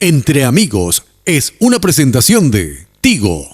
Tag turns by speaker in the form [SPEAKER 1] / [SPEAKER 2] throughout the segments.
[SPEAKER 1] Entre Amigos es una presentación de Tigo.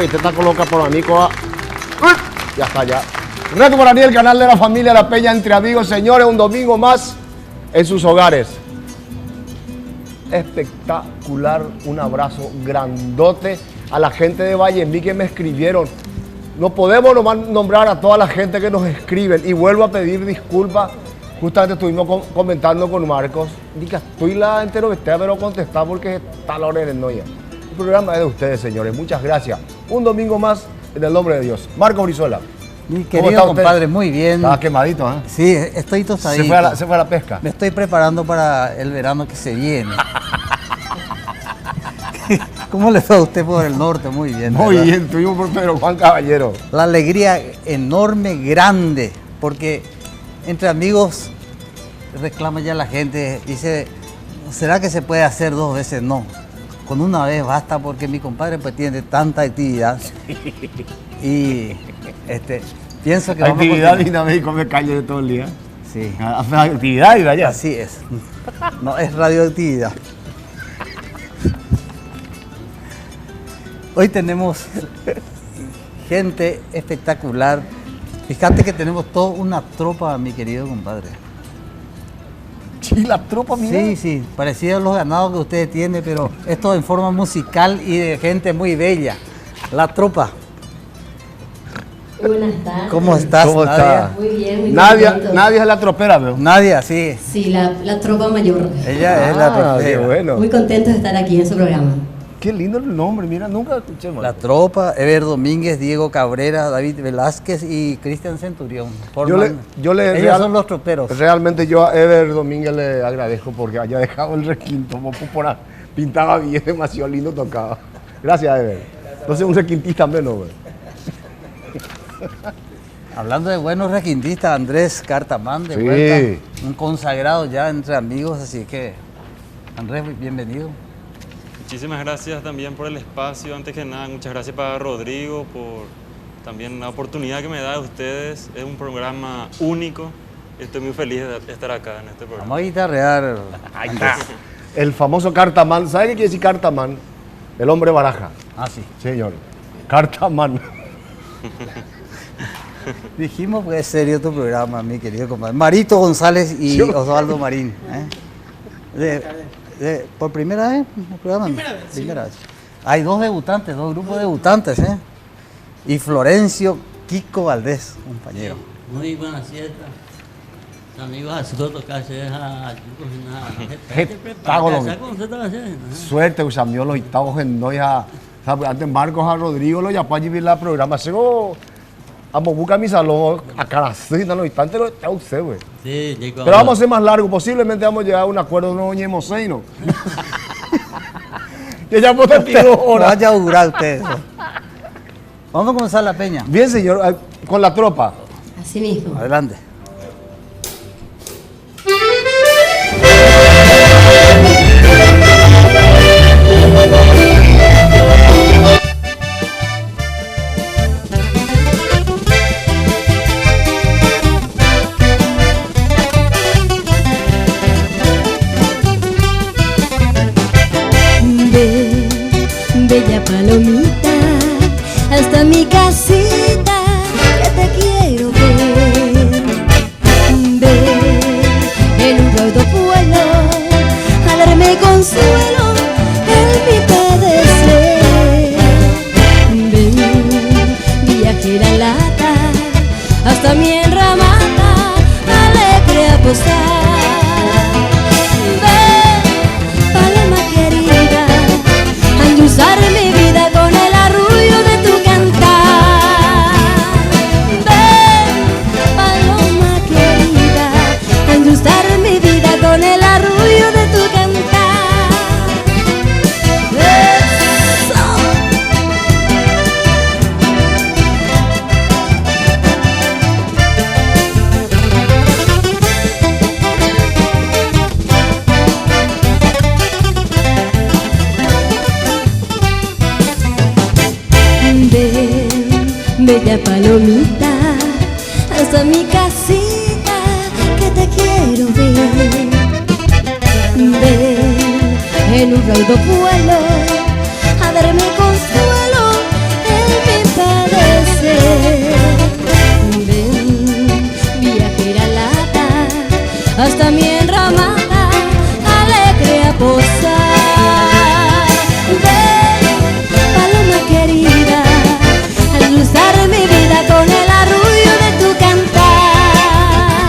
[SPEAKER 2] Está coloca por amigo. Ya está ya. Reto para mí el canal de la familia La Peña Entre Amigos, señores, un domingo más en sus hogares. Espectacular, un abrazo grandote a la gente de Vallemí que me escribieron. No podemos nomás nombrar a toda la gente que nos escriben y vuelvo a pedir disculpas. Justamente estuvimos comentando con Marcos. Diga, estoy la entero que esté, pero contestar porque está la hora en el noya. El programa es de ustedes, señores. Muchas gracias. Un domingo más en el nombre de Dios. Marco Brizuela.
[SPEAKER 3] Mi querido compadre, muy bien.
[SPEAKER 2] Estaba quemadito, ¿eh?
[SPEAKER 3] Sí, estoy tostadito.
[SPEAKER 2] Se fue a la pesca.
[SPEAKER 3] Me estoy preparando para el verano que se viene. ¿Cómo le fue a usted por el norte? Muy bien.
[SPEAKER 2] Muy bien, estuvimos por Pedro Juan Caballero.
[SPEAKER 3] La alegría enorme, grande, porque Entre Amigos reclama ya la gente, dice, ¿será que se puede hacer 2 veces? No, con una vez basta porque mi compadre pues tiene tanta actividad y pienso que
[SPEAKER 2] actividad dinámica me callo de todo el día.
[SPEAKER 3] Sí.
[SPEAKER 2] Actividad y vaya.
[SPEAKER 3] Así es. No, es radioactividad. Hoy tenemos gente espectacular. Fíjate que tenemos toda una tropa, mi querido compadre.
[SPEAKER 2] Sí, la tropa, mira.
[SPEAKER 3] Sí, sí, parecido a los ganados que ustedes tienen, pero esto en forma musical y de gente muy bella. La tropa.
[SPEAKER 4] Buenas tardes.
[SPEAKER 3] ¿Cómo estás,
[SPEAKER 2] ¿Cómo
[SPEAKER 3] Nadia?
[SPEAKER 2] está?
[SPEAKER 4] Muy bien, muy
[SPEAKER 2] Nadia
[SPEAKER 4] contento.
[SPEAKER 2] es la tropera, veo.
[SPEAKER 3] Nadia, sí.
[SPEAKER 4] Sí, la tropa mayor.
[SPEAKER 3] Ella es la tropera.
[SPEAKER 2] Qué bueno.
[SPEAKER 4] Muy contento de estar aquí en su programa.
[SPEAKER 2] Qué lindo el nombre, mira, nunca escuché más.
[SPEAKER 3] La tropa, Ever Domínguez, Diego Cabrera, David Velázquez y Cristian Centurión. Ellos son los troperos.
[SPEAKER 2] Realmente yo a Ever Domínguez le agradezco porque haya dejado el requinto. Pintaba bien, demasiado lindo tocaba. Gracias, Ever. Entonces un requintista menos, güey.
[SPEAKER 3] Hablando de buenos requintistas, Andrés Cartamán de
[SPEAKER 2] Sí.
[SPEAKER 3] vuelta, un consagrado ya Entre Amigos, así que Andrés, bienvenido.
[SPEAKER 5] Muchísimas gracias también por el espacio. Antes que nada, muchas gracias para Rodrigo por también la oportunidad que me da de ustedes. Es un programa único. Estoy muy feliz de estar acá en este programa.
[SPEAKER 3] Vamos a guitarrear.
[SPEAKER 2] Ahí está. El famoso Cartamán. ¿Sabe qué quiere decir Cartamán? El hombre baraja.
[SPEAKER 3] Ah, sí.
[SPEAKER 2] Señor. Cartamán.
[SPEAKER 3] Dijimos que es serio tu programa, mi querido compadre. Marito González y Osvaldo Marín. ¿Por primera vez en el programa? Primera vez. Hay 2 debutantes, 2 grupos de debutantes, ¿eh? Y Florencio Kiko Valdés, compañero.
[SPEAKER 6] Muy buena siesta. Amigos, a su tocarse a
[SPEAKER 2] Suerte, usamió los octavos en noia. Antes Marcos a Rodrigo lo ya para vivir la programa. Vamos a buscar mi salón a cada 6 los instantes lo está usted, güey.
[SPEAKER 6] Sí,
[SPEAKER 2] pero vamos a ser más largo, posiblemente vamos a llegar a un acuerdo, no doñemos 6, ¿no? Que ya hemos tenido horas.
[SPEAKER 3] Vaya a durar usted eso. Vamos a comenzar la peña.
[SPEAKER 2] Bien, señor, con la tropa.
[SPEAKER 4] Así mismo.
[SPEAKER 3] Adelante.
[SPEAKER 4] Bella palomita, hasta mi casita, que te quiero ver. Ven en un raudo pueblo a darme consuelo en mi padecer. bella palomita, hasta mi casita que te quiero ver. Ven en un raudo vuelo a darme consuelo en mi padecer. Ven, viajera alada, hasta mi enramada alegre a posar. Ven, paloma querida, a endulzar mi vida con el arrullo de tu cantar.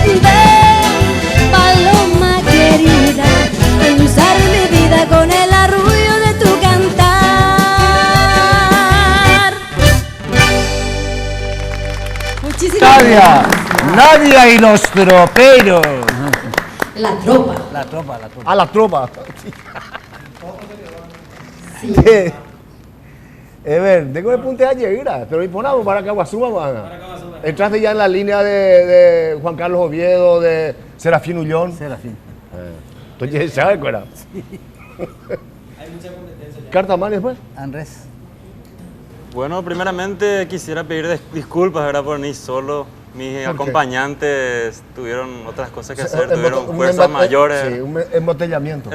[SPEAKER 4] Ven, paloma querida, a endulzar mi vida con el arrullo de tu cantar. Muchísimas
[SPEAKER 7] Nadia, Nadia y los troperos.
[SPEAKER 4] La tropa.
[SPEAKER 3] La tropa, la tropa.
[SPEAKER 2] A la tropa.
[SPEAKER 4] Sí.
[SPEAKER 2] Ver, tengo el punte ayer, pero imponamos para Caguazú, entraste ya en la línea de Juan Carlos Oviedo, de Serafín Ullón.
[SPEAKER 3] Serafín.
[SPEAKER 2] Entonces, ¿sabes cuál era? ¿Cartamán después?
[SPEAKER 3] Andrés.
[SPEAKER 5] Bueno, primeramente quisiera pedir disculpas, ¿verdad? Por venir solo. Mis acompañantes tuvieron otras cosas que hacer, tuvieron fuerzas mayores.
[SPEAKER 2] Sí, un embotellamiento.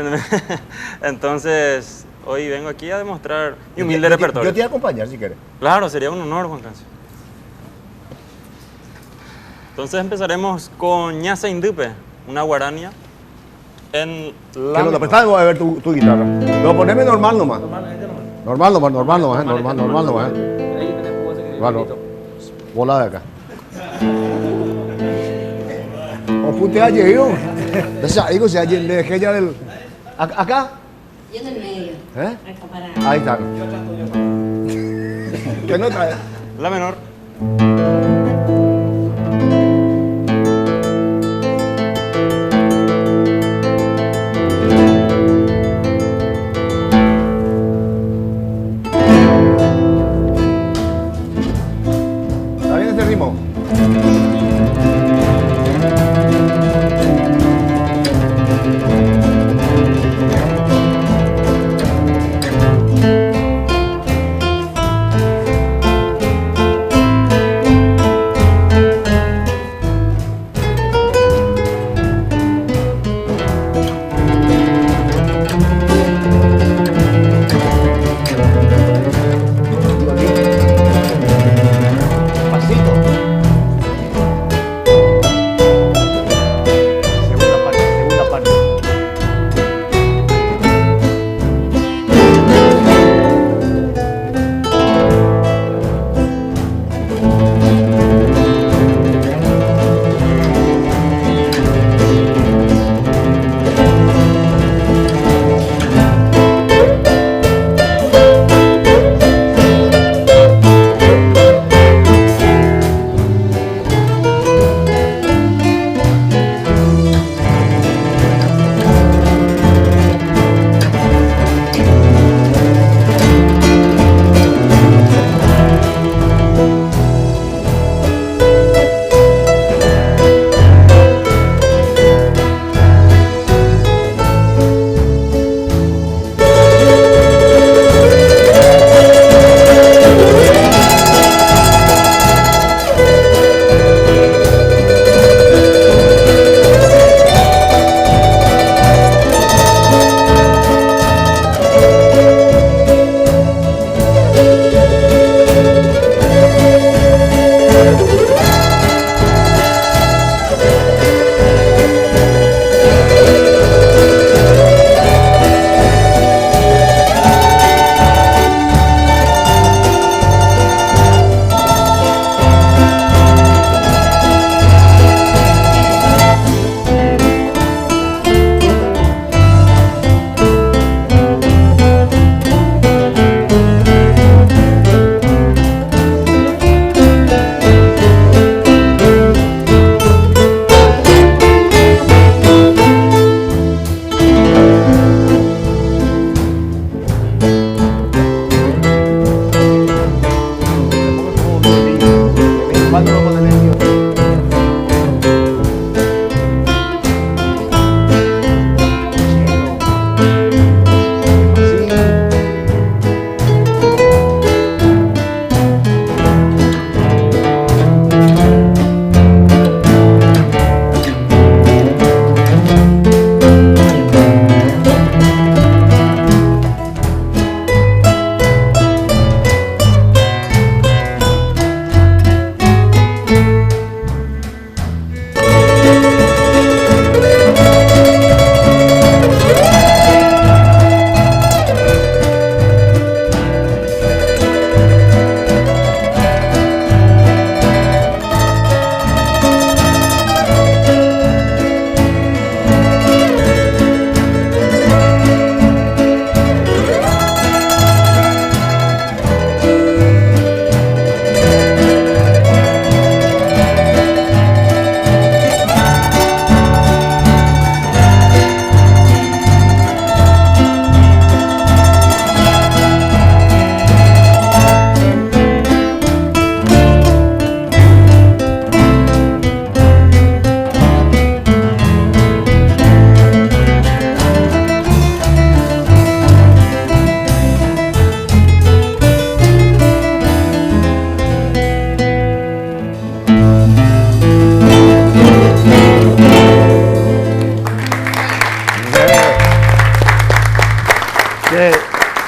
[SPEAKER 5] Entonces, hoy vengo aquí a demostrar mi humilde repertorio.
[SPEAKER 2] Yo te voy a acompañar si quieres.
[SPEAKER 5] Claro, sería un honor, Juan Cancio. Entonces empezaremos con Ñasa Indupe, una guarania. En la
[SPEAKER 2] Que lo prestamos a ver tu guitarra. No, poneme normal nomás. Normal nomás. Bueno, bola de acá. O punte ayer, yo. Digo, si ayer le dejé ya del. ¿Acá?
[SPEAKER 4] Yo en el medio.
[SPEAKER 2] ¿Eh?
[SPEAKER 4] Acá para.
[SPEAKER 2] Ahí está. ¿Qué nota es?
[SPEAKER 5] la menor.
[SPEAKER 2] ¿Está bien este ritmo?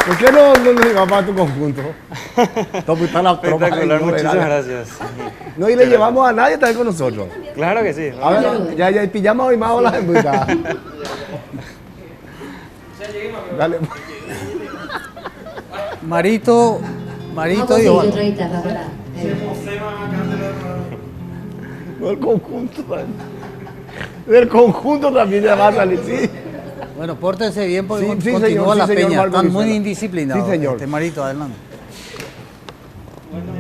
[SPEAKER 2] ¿Por qué no nos llevamos para tu conjunto? ¿Dónde está la tropa?
[SPEAKER 5] Espectacular, muchísimas gracias.
[SPEAKER 2] No, y le llevamos a nadie también con nosotros.
[SPEAKER 5] Claro que sí.
[SPEAKER 2] A ver, ya pillamos hoy más o las embutas. Dale.
[SPEAKER 3] Marito y Juan.
[SPEAKER 2] No, el conjunto también. Del conjunto también ya va a salir, sí.
[SPEAKER 3] Bueno, pórtense bien porque
[SPEAKER 2] Sí, sí,
[SPEAKER 3] continúa
[SPEAKER 2] señor,
[SPEAKER 3] la
[SPEAKER 2] sí, señor
[SPEAKER 3] peña.
[SPEAKER 2] Marco
[SPEAKER 3] Están muy
[SPEAKER 2] Brizuela.
[SPEAKER 3] indisciplinados.
[SPEAKER 2] Sí, señor.
[SPEAKER 3] Marito, adelante.
[SPEAKER 8] Bueno,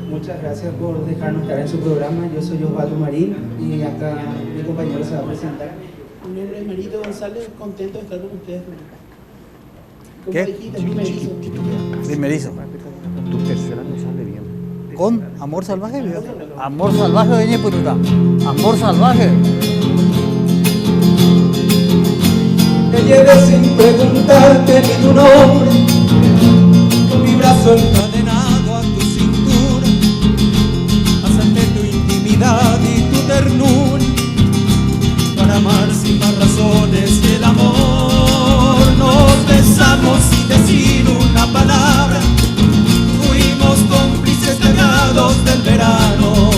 [SPEAKER 8] muchas gracias por dejarnos estar en su programa. Yo soy Osvaldo Marín y acá mi compañero se va a presentar. Mi nombre es Marito González, contento de estar con ustedes. Como
[SPEAKER 3] ¿Qué?
[SPEAKER 8] dijiste, primerizo.
[SPEAKER 3] Primerizo.
[SPEAKER 2] Tu tercera no sale bien.
[SPEAKER 3] Con Amor Salvaje, ¿verdad? Amor Salvaje de Ñepuruta. Amor Salvaje.
[SPEAKER 8] Te llevé sin preguntarte ni tu nombre, con mi brazo encadenado a tu cintura, pasaste tu intimidad y tu ternura, para amar sin más razones que el amor. Nos besamos sin decir una palabra, fuimos cómplices pegados del verano,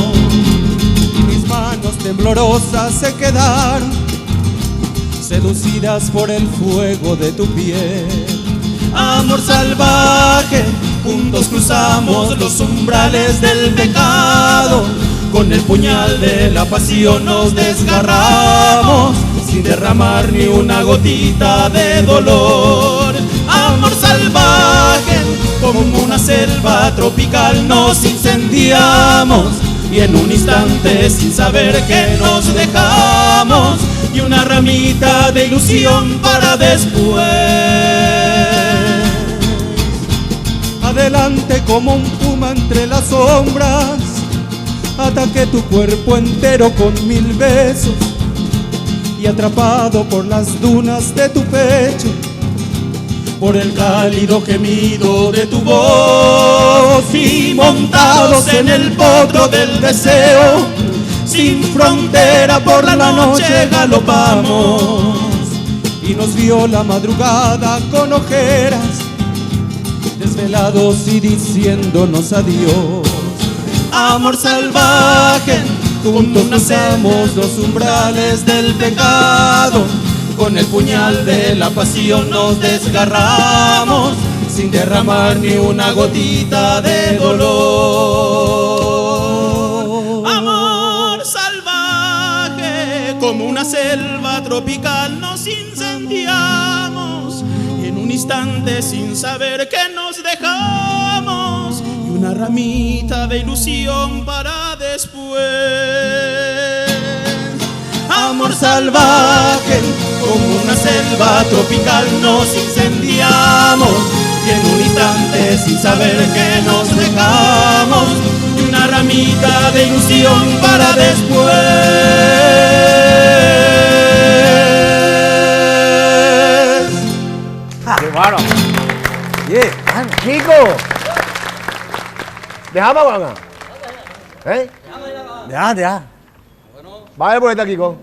[SPEAKER 8] y mis manos temblorosas se quedaron seducidas por el fuego de tu piel. Amor salvaje, juntos cruzamos los umbrales del pecado, con el puñal de la pasión nos desgarramos, sin derramar ni una gotita de dolor. Amor salvaje, como una selva tropical nos incendiamos, y en un instante sin saber que nos dejamos, y una ramita de ilusión para después. Adelante como un puma entre las sombras, ataqué tu cuerpo entero con 1000 besos, y atrapado por las dunas de tu pecho, por el cálido gemido de tu voz, y montados en el potro del deseo, sin frontera por la noche galopamos, y nos vio la madrugada con ojeras, desvelados y diciéndonos adiós. Amor salvaje, juntos cruzamos los umbrales del pecado, con el puñal de la pasión nos desgarramos, sin derramar ni una gotita de dolor. Amor salvaje, como una selva tropical nos incendiamos, y en un instante sin saber que nos dejamos, y una ramita de ilusión para después. Amor salvaje, como una selva tropical nos incendiamos, y en un instante sin saber que nos dejamos, y una ramita de ilusión para después.
[SPEAKER 2] ¡Qué bárbaro!
[SPEAKER 3] Yeah.
[SPEAKER 2] ¡Kiko! Déjame, Juana. ¿Eh?
[SPEAKER 3] Ya.
[SPEAKER 2] Vaya por esta, Kiko.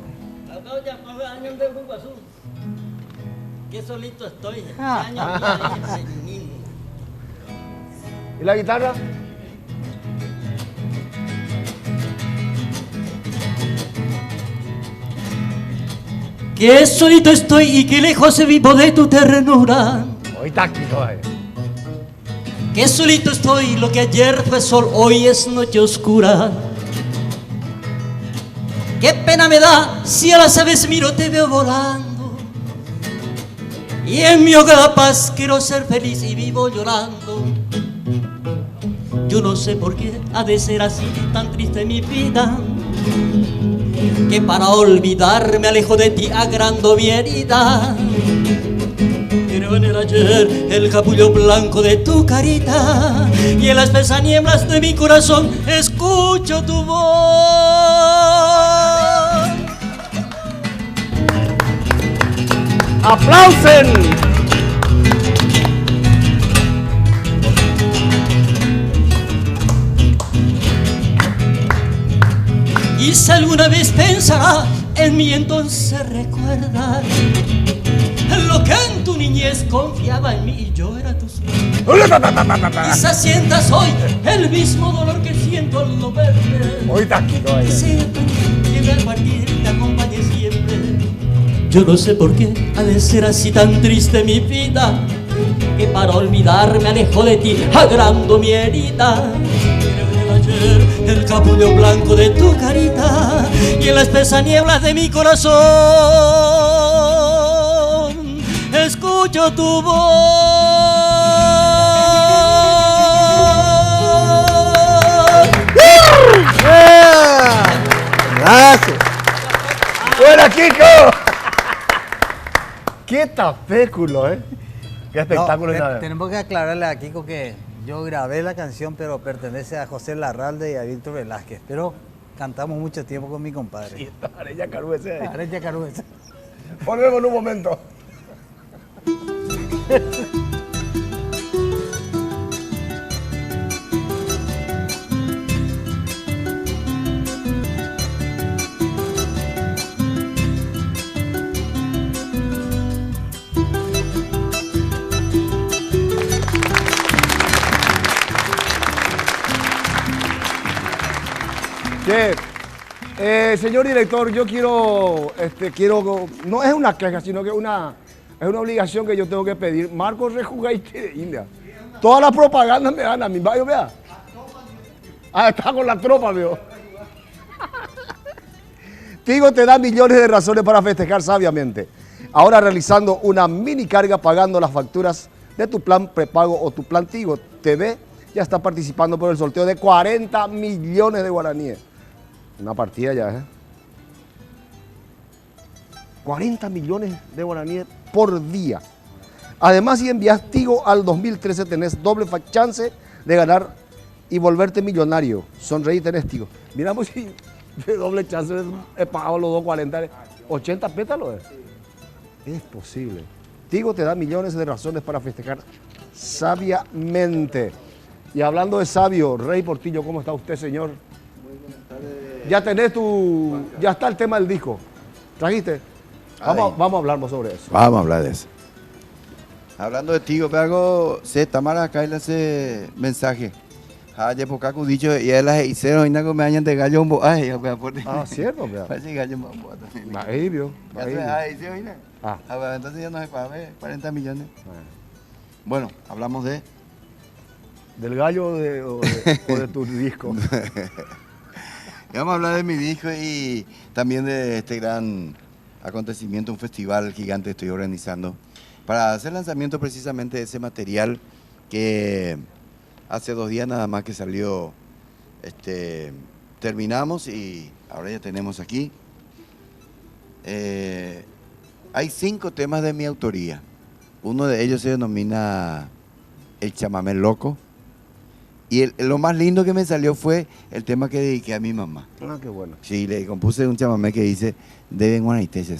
[SPEAKER 6] Que solito estoy.
[SPEAKER 2] ¿Y la guitarra?
[SPEAKER 6] Que solito estoy y que lejos vivo de tu ternura.
[SPEAKER 2] Hoy está Kiko.
[SPEAKER 6] Que solito estoy, lo que ayer fue sol, hoy es noche oscura. Qué pena me da si a las aves miro, te veo volando, y en mi hogar la paz quiero ser feliz y vivo llorando. Yo no sé por qué ha de ser así, tan triste mi vida, que para olvidar me alejo de ti agrando mi herida. Pero en el ayer el capullo blanco de tu carita, y en las espesas nieblas de mi corazón escucho tu voz.
[SPEAKER 2] ¡Aplausen!
[SPEAKER 6] Y si alguna vez pensará en mí, entonces recuerda lo que en tu niñez confiaba en mí y yo era tu sueño. Quizás sientas hoy el mismo dolor que siento al no verte.
[SPEAKER 2] Hoy está aquí, no,
[SPEAKER 6] Que sepas que al partir te acompañe siempre. Yo no sé por qué ha de ser así tan triste mi vida, que para olvidarme alejo de ti, agrando mi herida. Quiero ayer el capullo blanco de tu carita y en la espesa niebla de mi corazón escucho tu voz.
[SPEAKER 3] Gracias.
[SPEAKER 2] ¡Buena, Kiko! ¡Qué tapéculo, eh! ¡Qué espectáculo!
[SPEAKER 3] No, tenemos que aclararle a Kiko que yo grabé la canción, pero pertenece a José Larralde y a Víctor Velázquez. Pero cantamos mucho tiempo con mi compadre.
[SPEAKER 2] Y está Areya Caruese ahí.
[SPEAKER 3] Areya Caruese.
[SPEAKER 2] Volvemos en un momento. Señor director, yo quiero, no es una queja, sino que es una obligación que yo tengo que pedir. Marcos Rejugaite de India. Todas las propagandas me dan a mí, vea. Ah, está con la tropa, veo. Tigo te da millones de razones para festejar sabiamente. Ahora realizando una mini carga pagando las facturas de tu plan prepago o tu plan Tigo TV, ya está participando por el sorteo de 40 millones de guaraníes. Una partida ya, ¿eh? 40 millones de guaraníes por día. Además, si envías Tigo al 2013, tenés doble chance de ganar y volverte millonario. Sonreí, tenés Tigo. Miramos si de doble chance he pagado los 2.40, 80 pétalos. Es posible. Tigo te da millones de razones para festejar sabiamente. Y hablando de sabio, Rey Portillo, ¿cómo está usted, señor? Ya tenés ya está el tema del disco. ¿Trajiste? Vamos a hablar más sobre eso.
[SPEAKER 9] Vamos a hablar de eso. Hablando de Tigo, pero se Tamara acá y hace mensaje. Ayer por acá dicho y él las hicieron y no me hayan de gallo un bo. Ay,
[SPEAKER 2] cierto, vea.
[SPEAKER 9] Parece gallo un bo.
[SPEAKER 2] Ahí vio.
[SPEAKER 9] Entonces ya no se paga 40 millones. Bueno, hablamos de
[SPEAKER 2] del gallo o de tu disco.
[SPEAKER 9] Vamos a hablar de mi disco y también de este gran acontecimiento, un festival gigante que estoy organizando para hacer lanzamiento precisamente de ese material que hace 2 días nada más que salió, terminamos y ahora ya tenemos aquí. Hay 5 temas de mi autoría. Uno de ellos se denomina El Chamamé Loco. Y lo más lindo que me salió fue el tema que dediqué a mi mamá.
[SPEAKER 2] Ah, qué bueno.
[SPEAKER 9] Sí, le compuse un chamamé que dice, deben guanaitese.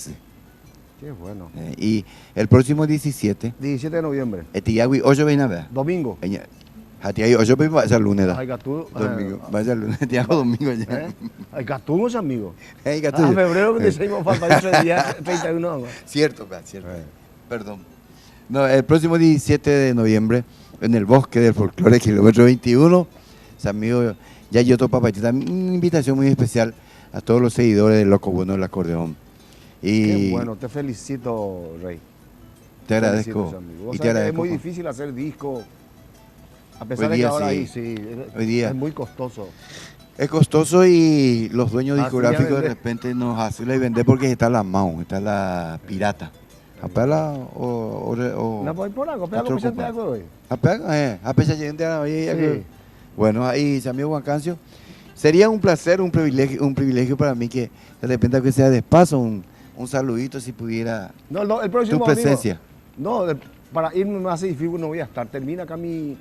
[SPEAKER 2] Qué bueno.
[SPEAKER 9] Y el próximo 17
[SPEAKER 2] de noviembre.
[SPEAKER 9] Etiagui 8 veina.
[SPEAKER 2] Domingo.
[SPEAKER 9] Atiagui 8 veina va a ser lunes.
[SPEAKER 2] Ay, Gatú.
[SPEAKER 9] Domingo. Va a ser lunes. Tiago domingo ya.
[SPEAKER 2] Ay, Gatú es amigo.
[SPEAKER 9] Ay, Gatú.
[SPEAKER 2] Febrero que decimos falta 3 días, 31.
[SPEAKER 9] Cierto. Perdón. No, el próximo 17 de noviembre, en el Bosque del Folclore, kilómetro 21, amigo Yayoto Papayita, una invitación muy especial a todos los seguidores del Loco Bueno del Acordeón.
[SPEAKER 2] Qué bueno, te felicito, Rey.
[SPEAKER 9] Te agradezco.
[SPEAKER 2] Y te agradezco. Es muy difícil hacer disco, a pesar de que ahora hoy día es muy costoso.
[SPEAKER 9] Es costoso y los dueños discográficos de repente nos hacen y vender porque está la MAU, está la pirata. Apela o
[SPEAKER 2] no voy por algo, apela como se te hago hoy.
[SPEAKER 9] Apela gente ahí. Bueno, ahí se amigo Juan Cancio. Sería un placer, un privilegio para mí que de repente que sea de paso un saludito si pudiera.
[SPEAKER 2] No, el próximo
[SPEAKER 9] tu presencia.
[SPEAKER 2] Para irme más difícil no voy a estar. Termina acá mi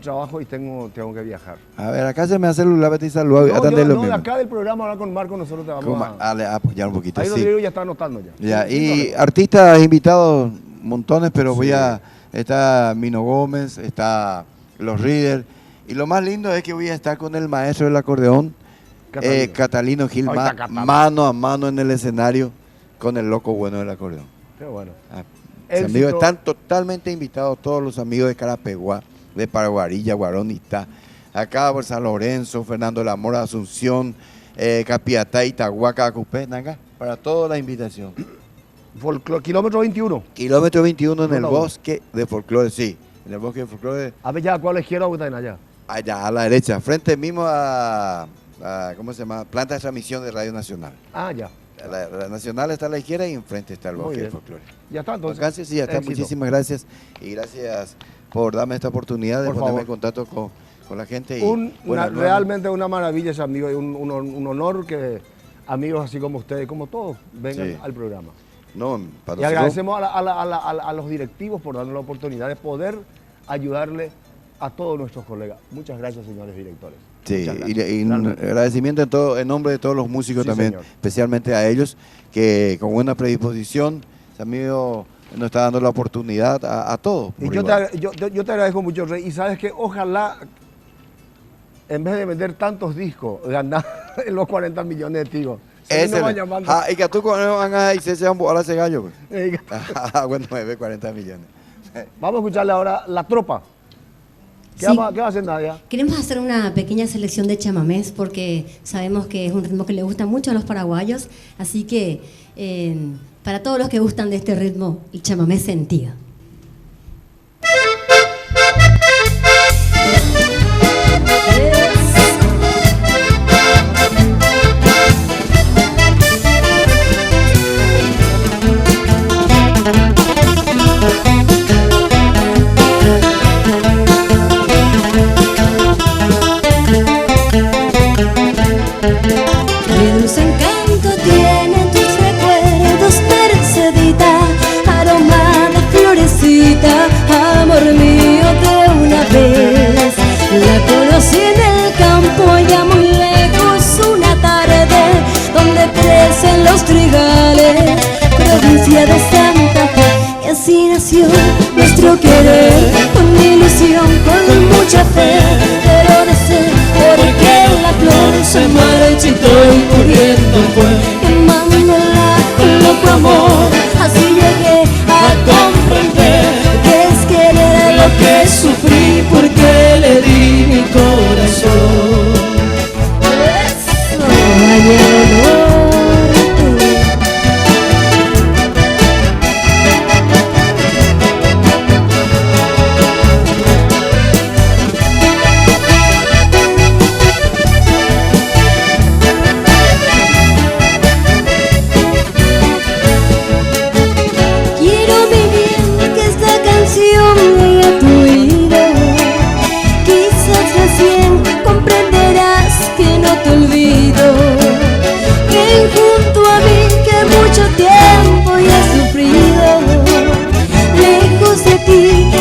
[SPEAKER 2] trabajo y tengo que viajar.
[SPEAKER 9] A ver, acá se me hace el celular y saludo.
[SPEAKER 2] De acá del programa, ahora con Marco, nosotros te vamos
[SPEAKER 9] a apoyar un poquito.
[SPEAKER 2] Ahí Rodrigo ya está anotando ya.
[SPEAKER 9] Y artistas invitados, montones, pero está Mino Gómez, está Los Reader. Y lo más lindo es que voy a estar con el maestro del acordeón, Catalino Gil, mano a mano en el escenario con el Loco Bueno del acordeón.
[SPEAKER 2] Qué bueno.
[SPEAKER 9] Mis amigos están totalmente invitados, todos los amigos de Carapeguá, de Paraguarilla, Guaronita, acá por San Lorenzo, Fernando de la Mora, Asunción, Capiatá, Itahuaca, Acupé, Nanga, para toda la invitación.
[SPEAKER 2] Kilómetro 21.
[SPEAKER 9] Kilómetro 21 en el bosque de folclore, sí. En el bosque de folclore.
[SPEAKER 2] A ver, ya, ¿cuál a la izquierda o está en allá?
[SPEAKER 9] Allá, a la derecha, frente mismo a ¿cómo se llama? Planta de transmisión de Radio Nacional.
[SPEAKER 2] Ah, ya.
[SPEAKER 9] La Nacional está a la izquierda y enfrente está el bosque de folclore.
[SPEAKER 2] Ya está, entonces.
[SPEAKER 9] Alcance, sí, ya está.
[SPEAKER 2] Éxito.
[SPEAKER 9] Muchísimas gracias. Y gracias por darme esta oportunidad de ponerme en contacto con la gente. Y,
[SPEAKER 2] realmente una maravilla ese amigo y un honor que amigos así como ustedes, como todos, vengan al programa.
[SPEAKER 9] No, para
[SPEAKER 2] y agradecemos a los directivos por darnos la oportunidad de poder ayudarle a todos nuestros colegas. Muchas gracias, señores directores.
[SPEAKER 9] Sí, y agradecimiento en nombre de todos los músicos también, señor. Especialmente a ellos, que con buena predisposición, ese amigo nos está dando la oportunidad a todos.
[SPEAKER 2] Y yo te agradezco mucho, Rey, y sabes que ojalá, en vez de vender tantos discos, ganar los 40 millones de tigos.
[SPEAKER 9] Y que tú van a ir se van a ese gallo. Bueno, me ve 40 millones.
[SPEAKER 2] Vamos a escucharle ahora La Tropa. ¿Qué va a hacer Nadia?
[SPEAKER 10] Queremos hacer una pequeña selección de chamamés porque sabemos que es un ritmo que le gusta mucho a los paraguayos, así que para todos los que gustan de este ritmo, el chamamé sentido.
[SPEAKER 4] Qué dulce encanto tienen tus recuerdos, Mercedita, aroma de florecita, amor mío de una vez. La conocí en el campo ya muy lejos una tarde, donde crecen los trigales, provincia de Santa Fe. Y así nació nuestro querer, con ilusión, con mucha fe, pero de ser porque la flor se marchitó y muriendo fue, quemándola con loco amor. Así llegué a comprender que es querer lo que sufrí, porque le di mi corazón. Eso, amor.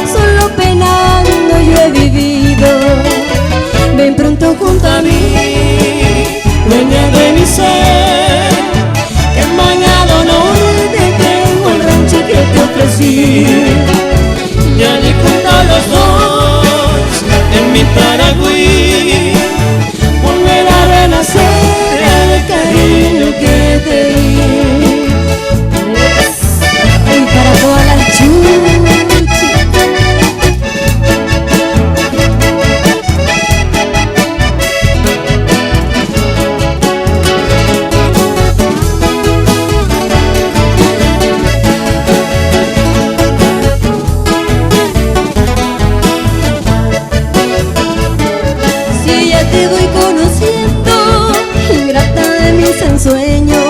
[SPEAKER 4] Solo penando yo he vivido. Ven pronto junto a mí, dueña de mi ser, que en Bañado Norte tengo el rancho que te ofrecí. Ya le junto los dos en mi Paraguay, volver a renacer el cariño que te di. Y para todas las chulas. Sueños,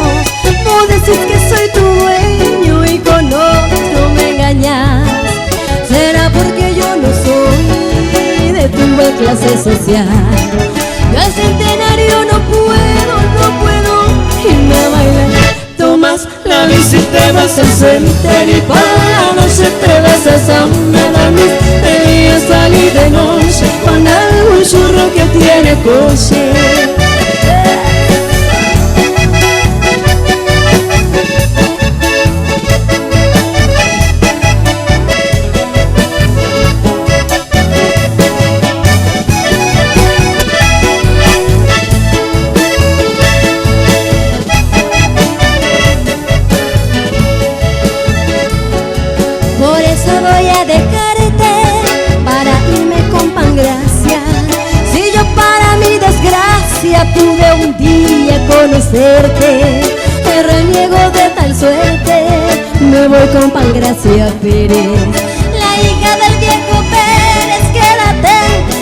[SPEAKER 4] vos decís que soy tu dueño y con otro me engañas. Será porque yo no soy de tu clase social. Yo al centenario no puedo irme a bailar. Tomas la bici, te vas al cementerio y para la noche te vas a San Melanis. Te vi a salir de noche con algún churro que tiene coche. conocerte, reniego de tal suerte, me voy con Pangracia Pérez. La hija del viejo Pérez, quédate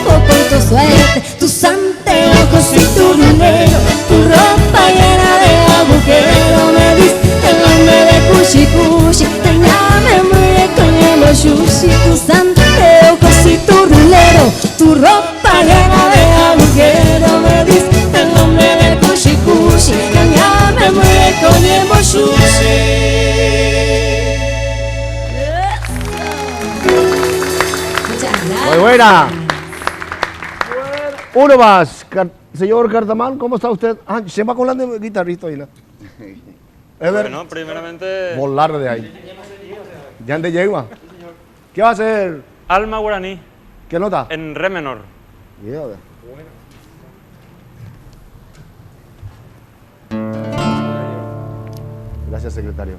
[SPEAKER 4] con tu suerte, tus anteojos y tu dinero, tu ropa llena de agujeros, me diste el nombre de Cushi Cushi, te llame muy con el Shushi, tus anteojos y tu rulero, tu ropa llena de agujeros, me diste el nombre de Cushi Cushi, te llame muy con el Shushi.
[SPEAKER 2] Muy buena. Uno más. Señor Cartamán, ¿cómo está usted? Ah, se va con la guitarrista ahí, ¿no?
[SPEAKER 5] Bueno, primeramente...
[SPEAKER 2] Volar de ahí. ¿Ya de yegua? ¿Qué va a hacer?
[SPEAKER 5] Alma guaraní.
[SPEAKER 2] ¿Qué nota?
[SPEAKER 5] En re menor.
[SPEAKER 2] Yeah. Gracias, secretario.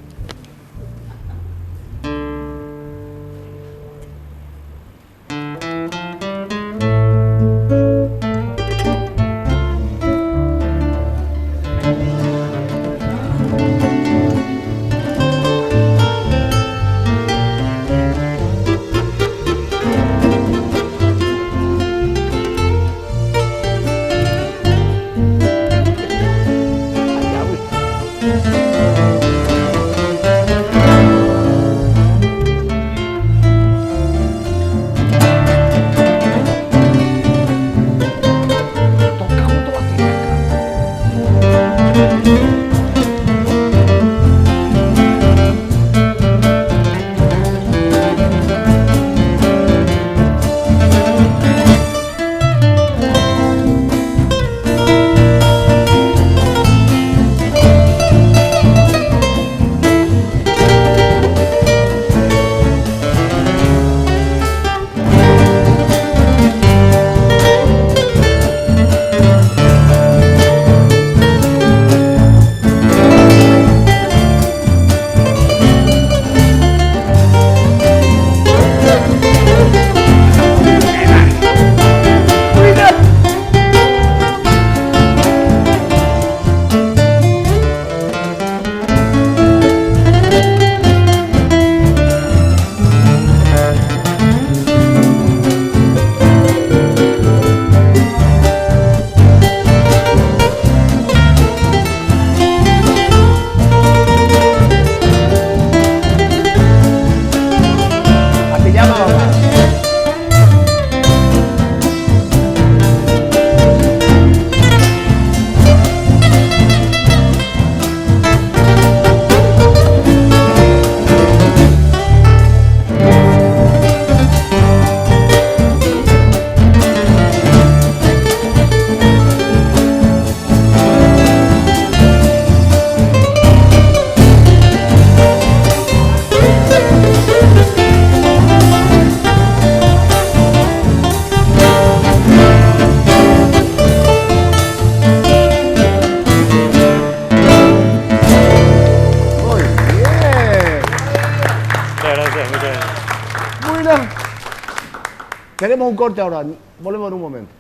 [SPEAKER 2] Tenemos un corte ahora, volvemos en un momento.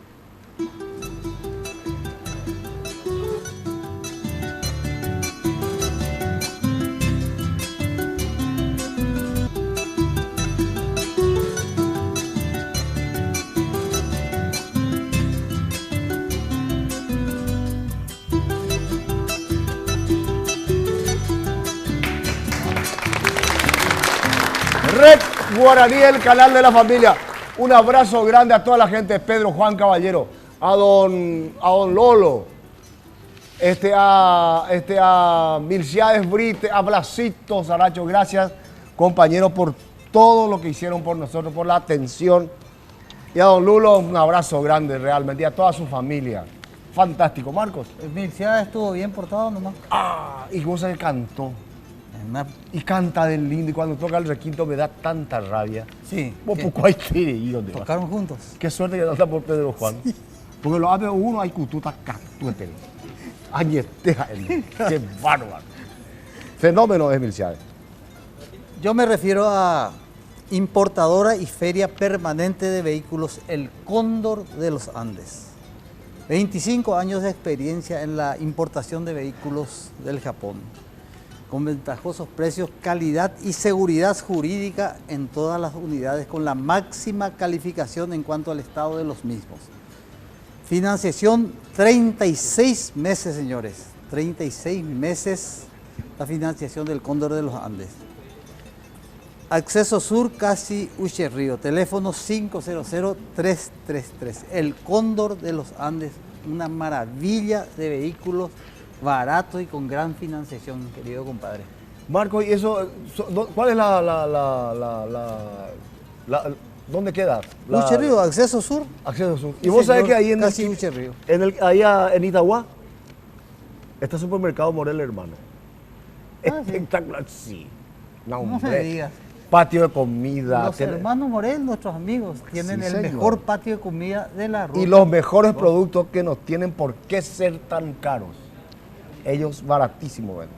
[SPEAKER 2] Red Guaraní, el canal de la familia. Un abrazo grande a toda la gente, Pedro Juan Caballero, a don Lolo, a Milciades Brite, a Blasito Saracho. Gracias, compañeros, por todo lo que hicieron por nosotros, por la atención. Y a don Lulo, un abrazo grande realmente, y a toda su familia. Fantástico. Marcos.
[SPEAKER 3] Milciades estuvo bien portado nomás.
[SPEAKER 2] Ah, y vos se cantó. Y canta del lindo, y cuando toca el requinto me da tanta rabia.
[SPEAKER 3] Sí.
[SPEAKER 2] Vos poco hay que ir.
[SPEAKER 3] Tocaron juntos.
[SPEAKER 2] Qué suerte que anda por Pedro Juan. Sí. Porque lo hace uno, hay cututa catuete. Añeteja, qué bárbaro. Fenómeno es Milciades.
[SPEAKER 3] Yo me refiero a importadora y feria permanente de vehículos El Cóndor de los Andes. 25 años de experiencia en la importación de vehículos del Japón, con ventajosos precios, calidad y seguridad jurídica en todas las unidades, con la máxima calificación en cuanto al estado de los mismos. Financiación 36 meses, señores, 36 meses la financiación del Cóndor de los Andes. Acceso Sur, casi Ucherrío, teléfono 500-333. El Cóndor de los Andes, una maravilla de vehículos, barato y con gran financiación, querido compadre.
[SPEAKER 2] Marco, ¿y eso, cuál es dónde queda?
[SPEAKER 3] Ucherrío, Acceso Sur.
[SPEAKER 2] Acceso Sur.
[SPEAKER 3] Sí,
[SPEAKER 2] Y vos sabés
[SPEAKER 3] señor,
[SPEAKER 2] que ahí
[SPEAKER 3] casi Ucherrío.
[SPEAKER 2] allá en Itagua está el supermercado Morel Hermano.
[SPEAKER 3] Ah, sí.
[SPEAKER 2] Espectacular, sí. No,
[SPEAKER 3] No
[SPEAKER 2] hombre.
[SPEAKER 3] me digas.
[SPEAKER 2] Patio de comida.
[SPEAKER 3] Los hermanos Morel, nuestros amigos, tienen
[SPEAKER 2] Sí,
[SPEAKER 3] el
[SPEAKER 2] señor.
[SPEAKER 3] mejor patio de comida de la ruta.
[SPEAKER 2] Y los mejores productos que nos tienen por qué ser tan caros. Ellos baratísimos, ven.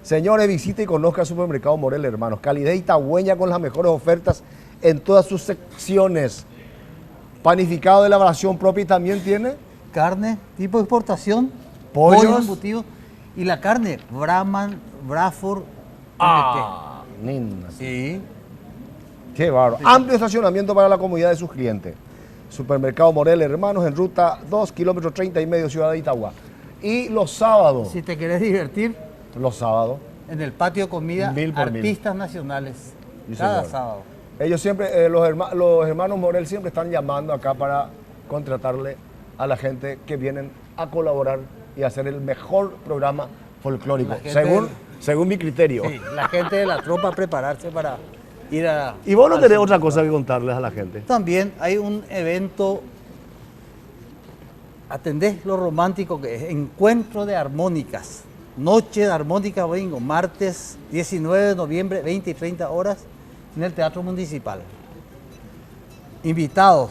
[SPEAKER 2] Señores, visite y conozca el supermercado Morel Hermanos. Calidad itagüeña con las mejores ofertas en todas sus secciones. Panificado de elaboración propia y también tiene
[SPEAKER 3] Carne, tipo de exportación,
[SPEAKER 2] pollos.
[SPEAKER 3] pollo embutido y la carne, Brahman, Braford,
[SPEAKER 2] Nina.
[SPEAKER 3] Sí.
[SPEAKER 2] Qué bárbaro. Amplio estacionamiento para la comodidad de sus clientes. Supermercado Morel Hermanos en ruta 2, kilómetro 30 y medio, Ciudad de Itagua. Y los sábados.
[SPEAKER 3] Si te querés divertir,
[SPEAKER 2] Los sábados.
[SPEAKER 3] en el patio de comida,
[SPEAKER 2] 1000 por 1000.
[SPEAKER 3] artistas nacionales,
[SPEAKER 2] Sí,
[SPEAKER 3] cada
[SPEAKER 2] señor.
[SPEAKER 3] sábado.
[SPEAKER 2] Ellos siempre, los hermanos Morel siempre están llamando acá para contratarle a la gente que vienen a colaborar y hacer el mejor programa folclórico,
[SPEAKER 3] La gente
[SPEAKER 2] según mi criterio.
[SPEAKER 3] Sí, la gente de la tropa prepararse para ir a...
[SPEAKER 2] Y vos no
[SPEAKER 3] al
[SPEAKER 2] tenés
[SPEAKER 3] sur.
[SPEAKER 2] otra cosa que contarles a la gente.
[SPEAKER 3] También hay un evento, atendés lo romántico que es, Encuentro de Armónicas. Noche de Armónica Bingo, martes 19 de noviembre, 20 y 30 horas, en el Teatro Municipal. Invitados,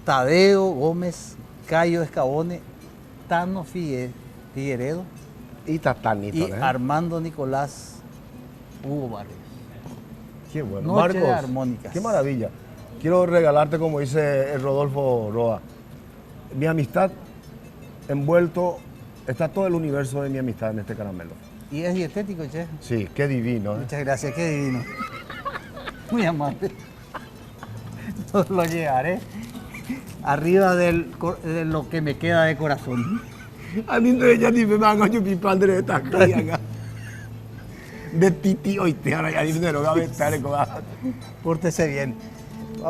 [SPEAKER 3] Tadeo Gómez, Cayo Escabone, Tano Figueredo
[SPEAKER 2] Y Tatanito,
[SPEAKER 3] y
[SPEAKER 2] ¿eh?
[SPEAKER 3] Armando Nicolás Hugo Barrios.
[SPEAKER 2] Qué bueno.
[SPEAKER 3] Noche de
[SPEAKER 2] Marcos,
[SPEAKER 3] armónicas.
[SPEAKER 2] qué maravilla. Quiero regalarte, como dice el Rodolfo Roa, mi amistad envuelto, está todo el universo de mi amistad en este caramelo.
[SPEAKER 3] Y es dietético, che.
[SPEAKER 2] Sí, qué divino, ¿eh?
[SPEAKER 3] Muchas gracias, qué divino. Muy amable. No lo llevaré arriba de lo que me queda de corazón.
[SPEAKER 2] A mí no ya ni me van a mi padre de esta calle. De titi hoy te hará ya ni me lo va a estar con.
[SPEAKER 3] Pórtese bien.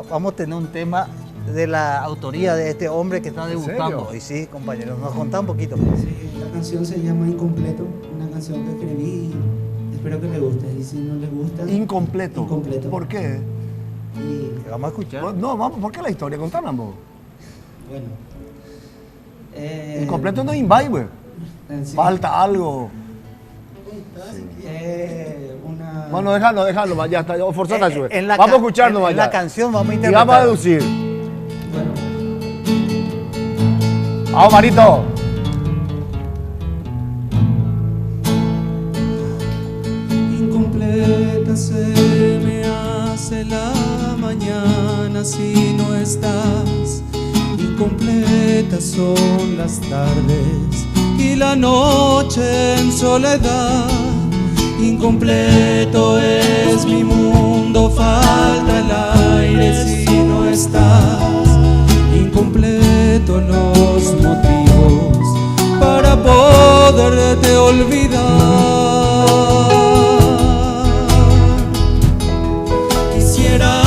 [SPEAKER 3] Vamos a tener un tema de la autoría de este hombre que está debutando.
[SPEAKER 2] serio?
[SPEAKER 3] Y sí, compañeros, nos contá un poquito.
[SPEAKER 11] Sí, la canción se llama Incompleto, una canción que escribí y espero que le guste. Y si no le gusta,
[SPEAKER 2] Incompleto.
[SPEAKER 11] Incompleto.
[SPEAKER 2] ¿Por qué?
[SPEAKER 11] Y
[SPEAKER 3] Vamos a escuchar.
[SPEAKER 2] No, vamos, ¿por qué la historia? Contanos vos.
[SPEAKER 11] bueno.
[SPEAKER 2] Incompleto no es invite, güey.
[SPEAKER 11] Sí.
[SPEAKER 2] Falta algo.
[SPEAKER 11] Una...
[SPEAKER 2] Bueno, déjalo, ya está, forzate a subir.
[SPEAKER 3] En la
[SPEAKER 2] Vamos a
[SPEAKER 3] ca-
[SPEAKER 2] escucharnos
[SPEAKER 3] en
[SPEAKER 2] allá.
[SPEAKER 3] la canción vamos a
[SPEAKER 2] Y
[SPEAKER 3] interpretar.
[SPEAKER 2] vamos a deducir.
[SPEAKER 11] Bueno,
[SPEAKER 2] Vamos, Marito.
[SPEAKER 8] Incompleta se me hace la mañana si no estás. Incompletas son las tardes y la noche en soledad. Incompleto es mi mundo, falta el aire si no estás. Incompleto los motivos para poderte olvidar. Quisiera,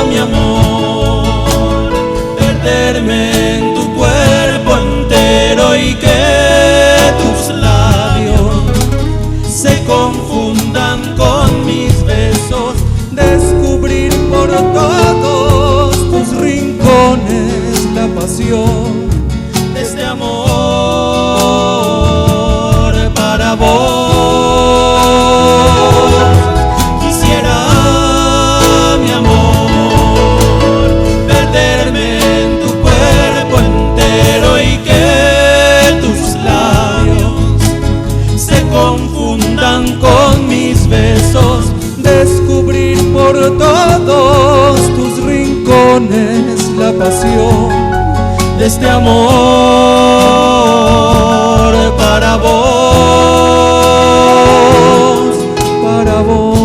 [SPEAKER 8] mi amor, perderme en tu cuerpo entero y que tus labios se confundan con mis besos, descubrir por todos tus rincones la pasión de este amor para vos. Quisiera, mi amor, perderme en tu cuerpo entero y que tus labios se confundan con mis besos, descubrir por todos tus rincones la pasión de este amor para vos, para vos.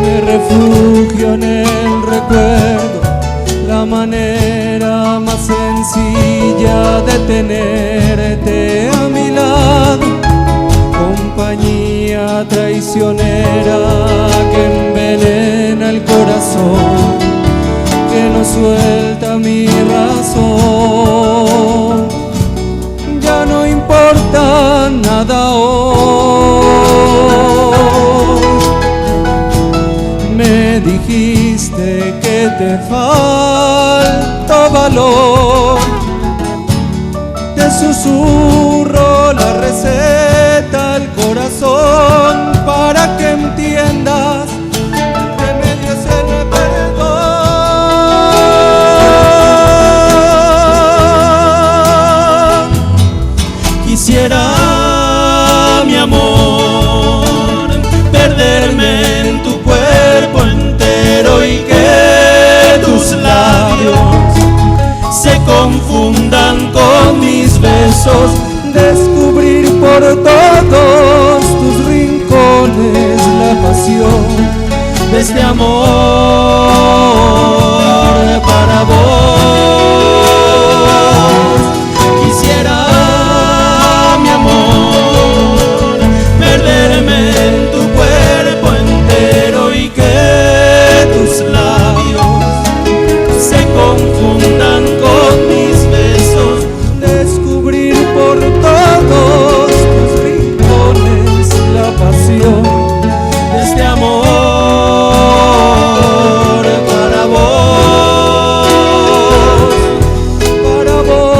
[SPEAKER 8] Me refugio en el recuerdo, la manera más sencilla de tenerte a mi lado, compañía traicionera que envenena el corazón, que no suelta mi razón. Ya no importa nada hoy. Me dijiste que te falta valor, te susurro la receta al corazón para que entiendas el remedio es el perdón. Quisiera, mi amor, perderme en tu cuerpo entero y que tus labios se confundan con mis besos, descubrir por todos tus rincones la pasión de este amor para vos. Quisiera, mi amor, perderme en tu cuerpo entero y que tus labios se confundan con mis besos, descubrir por todos tus rincones la pasión de este amor para vos, para vos.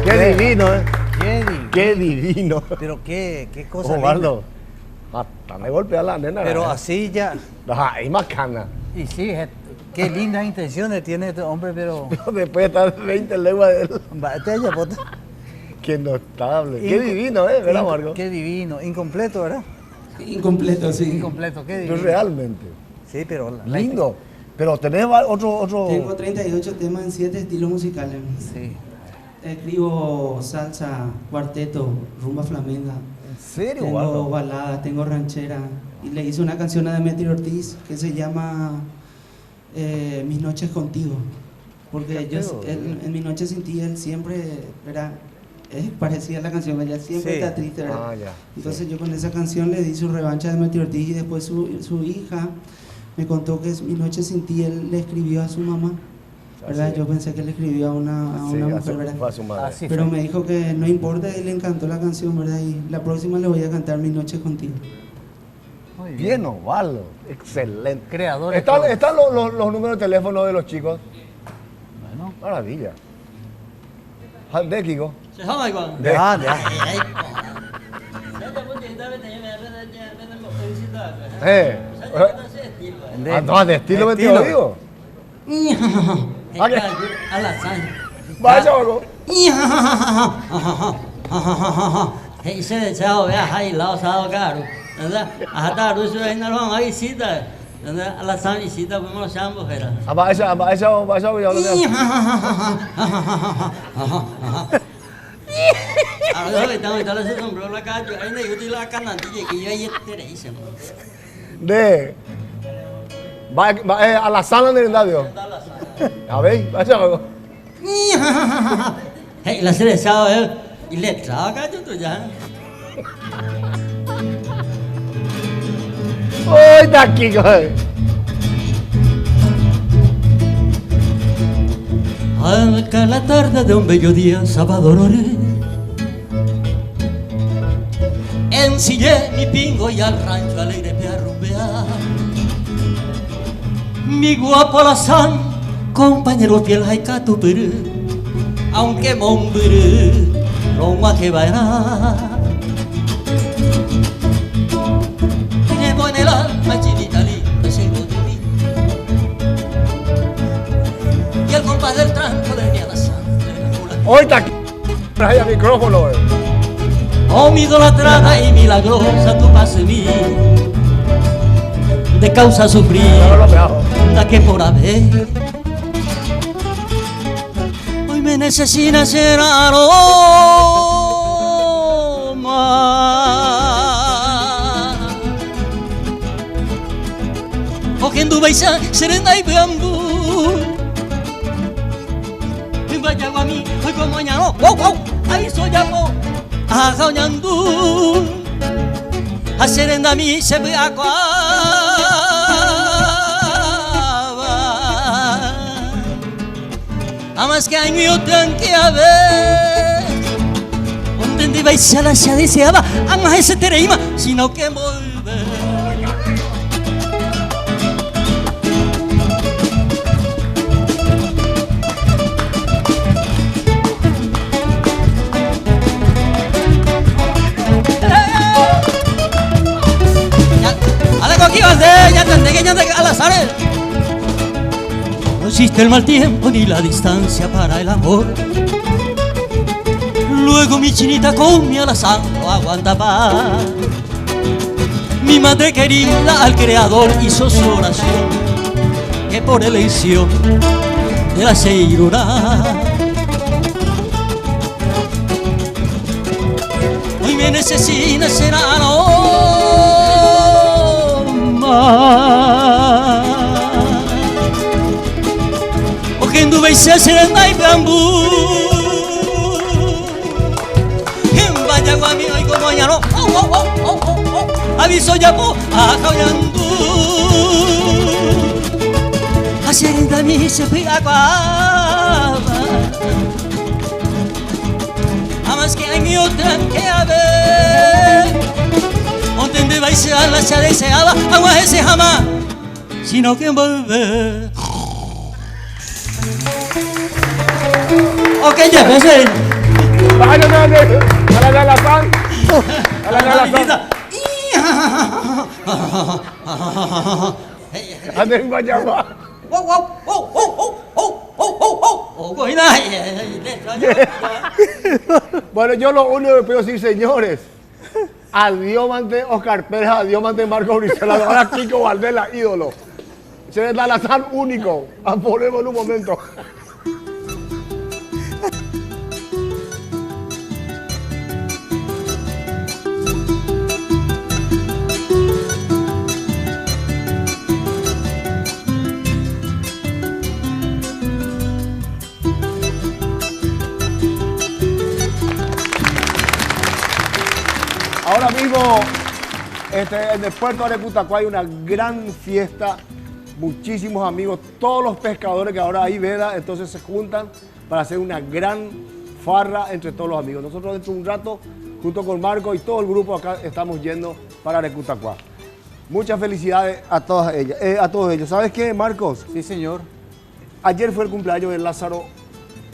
[SPEAKER 2] Qué divino, ¿eh?
[SPEAKER 3] Qué
[SPEAKER 2] Qué divino.
[SPEAKER 3] Pero qué cosa
[SPEAKER 2] Osvaldo, hasta me golpea la nena.
[SPEAKER 3] Pero
[SPEAKER 2] ¿verdad?
[SPEAKER 3] así ya.
[SPEAKER 2] Ajá, y macana.
[SPEAKER 3] Y sí, qué lindas intenciones tiene este hombre, pero.
[SPEAKER 2] Después de estar 20 leguas de él.
[SPEAKER 3] Vete allá, pota.
[SPEAKER 2] Qué notable. Qué divino, ¿verdad, Marco?
[SPEAKER 3] Qué divino. Incompleto, ¿verdad?
[SPEAKER 11] Incompleto, sí.
[SPEAKER 3] Incompleto, qué divino.
[SPEAKER 2] Pero realmente.
[SPEAKER 3] Sí, pero.
[SPEAKER 2] Lindo. Pero tenés otro.
[SPEAKER 11] Tengo 38 temas en 7 estilos musicales.
[SPEAKER 3] Sí.
[SPEAKER 11] Escribo salsa, cuarteto, rumba flamenca.
[SPEAKER 2] ¿En serio,
[SPEAKER 11] Tengo
[SPEAKER 2] Osvaldo?
[SPEAKER 11] balada, tengo ranchera. Y le hice una canción a Demetrio Ortiz que se llama Mis noches contigo. Porque yo, en Mis noches sin ti, él siempre era. Es parecida a la canción, ella siempre
[SPEAKER 3] Sí.
[SPEAKER 11] está triste, ¿verdad?
[SPEAKER 2] Ah, ya.
[SPEAKER 11] Entonces
[SPEAKER 2] Sí.
[SPEAKER 11] yo con esa canción le di su revancha a Demetrio Ortiz y después su hija me contó que Mis noches sin ti él le escribió a su mamá, ¿verdad?
[SPEAKER 2] Así
[SPEAKER 11] yo
[SPEAKER 2] es.
[SPEAKER 11] pensé que le escribió a una
[SPEAKER 2] Sí,
[SPEAKER 11] mujer, ¿verdad?
[SPEAKER 2] fue a su madre.
[SPEAKER 3] Así
[SPEAKER 11] Pero
[SPEAKER 3] fue.
[SPEAKER 11] me dijo que no importa y le encantó la canción, ¿verdad? Y la próxima le voy a cantar Mis noches contigo.
[SPEAKER 3] Muy
[SPEAKER 2] Bien, Osvaldo. Excelente.
[SPEAKER 3] Creador.
[SPEAKER 2] ¿Están los números de teléfono de los chicos?
[SPEAKER 3] Bueno.
[SPEAKER 2] Maravilla. ¿De Kiko?
[SPEAKER 3] Ya.
[SPEAKER 2] No, de estilo me te digo. Vaya, Marco.
[SPEAKER 6] Ese chao vea ahí lao sao caro, ¿verdad? Hasta ruso ahí no lo hay cita, ¿verdad? A la san visita pues no chambo era.
[SPEAKER 2] Vaya, ya lo
[SPEAKER 6] Ahora estamos ese sombrero la calle, ahí no yo la canantilla que yo ahí te hice.
[SPEAKER 2] De. A la sala del estadio. A ver, vaya, Marco.
[SPEAKER 6] Hey, la serie chao y le traga yo tú ya.
[SPEAKER 2] ¡Uy, está Kiko!
[SPEAKER 6] Al caer la tarde de un bello día, sábado oré. Ensillé mi pingo y al rancho alegre me arrumbear. Mi guapo alazán, compañero fiel haikatu perú, aunque momberú, roma que bairá. ay chinita linda, llegó tu vida. Y al compás del tranco venía la sangre de la mulatilla.
[SPEAKER 2] Hoy está aquí. Trae el micrófono.
[SPEAKER 6] Oh, mi idolatrada y milagrosa, tu paz en mí, de causa sufrir, la que por haber hoy me necesita ser aroma. O que en tu beisa serena y bambú, en vaya a mí, hoy como mañana, wow, wow, ahí soy amo. Ahaunyandu Hacerenda mi se ve aquaba Amas que hay mi otra que a ver Onde vai se la se deseaba Amas ese tereima Sino que volver ya tendré que al azar. No existe el mal tiempo ni la distancia para el amor. Luego mi chinita con mi alazán no aguanta paz. Mi madre querida al creador hizo su oración, que por elección de la seirura hoy me necesita será no. O que en tu beisa serena y bambú en vaya guami hoy como ya no aviso ya po ajauyandú hacer de mí se fue agua amas que hay mi otra que a ver onde vai ser la se deseaba agua ese jamás sino que volver ok ya ese
[SPEAKER 2] vaya a la pan a la ande vaya bueno yo lo único que pido sí señores. Adiós mante Oscar Pérez, adiós mante Marco Brizuela, ahora Kiko Valdela, ídolo. Se les da la sal único. Ponemos en un momento. Ahora mismo en el puerto de Arecutacuá hay una gran fiesta, muchísimos amigos, todos los pescadores que ahora hay veda, entonces se juntan para hacer una gran farra entre todos los amigos. Nosotros dentro de un rato, junto con Marco y todo el grupo acá, estamos yendo para Arecutacuá. Muchas felicidades a todas ellas, a todos ellos. ¿Sabes qué, Marcos?
[SPEAKER 3] Sí, señor.
[SPEAKER 2] Ayer fue el cumpleaños de Lázaro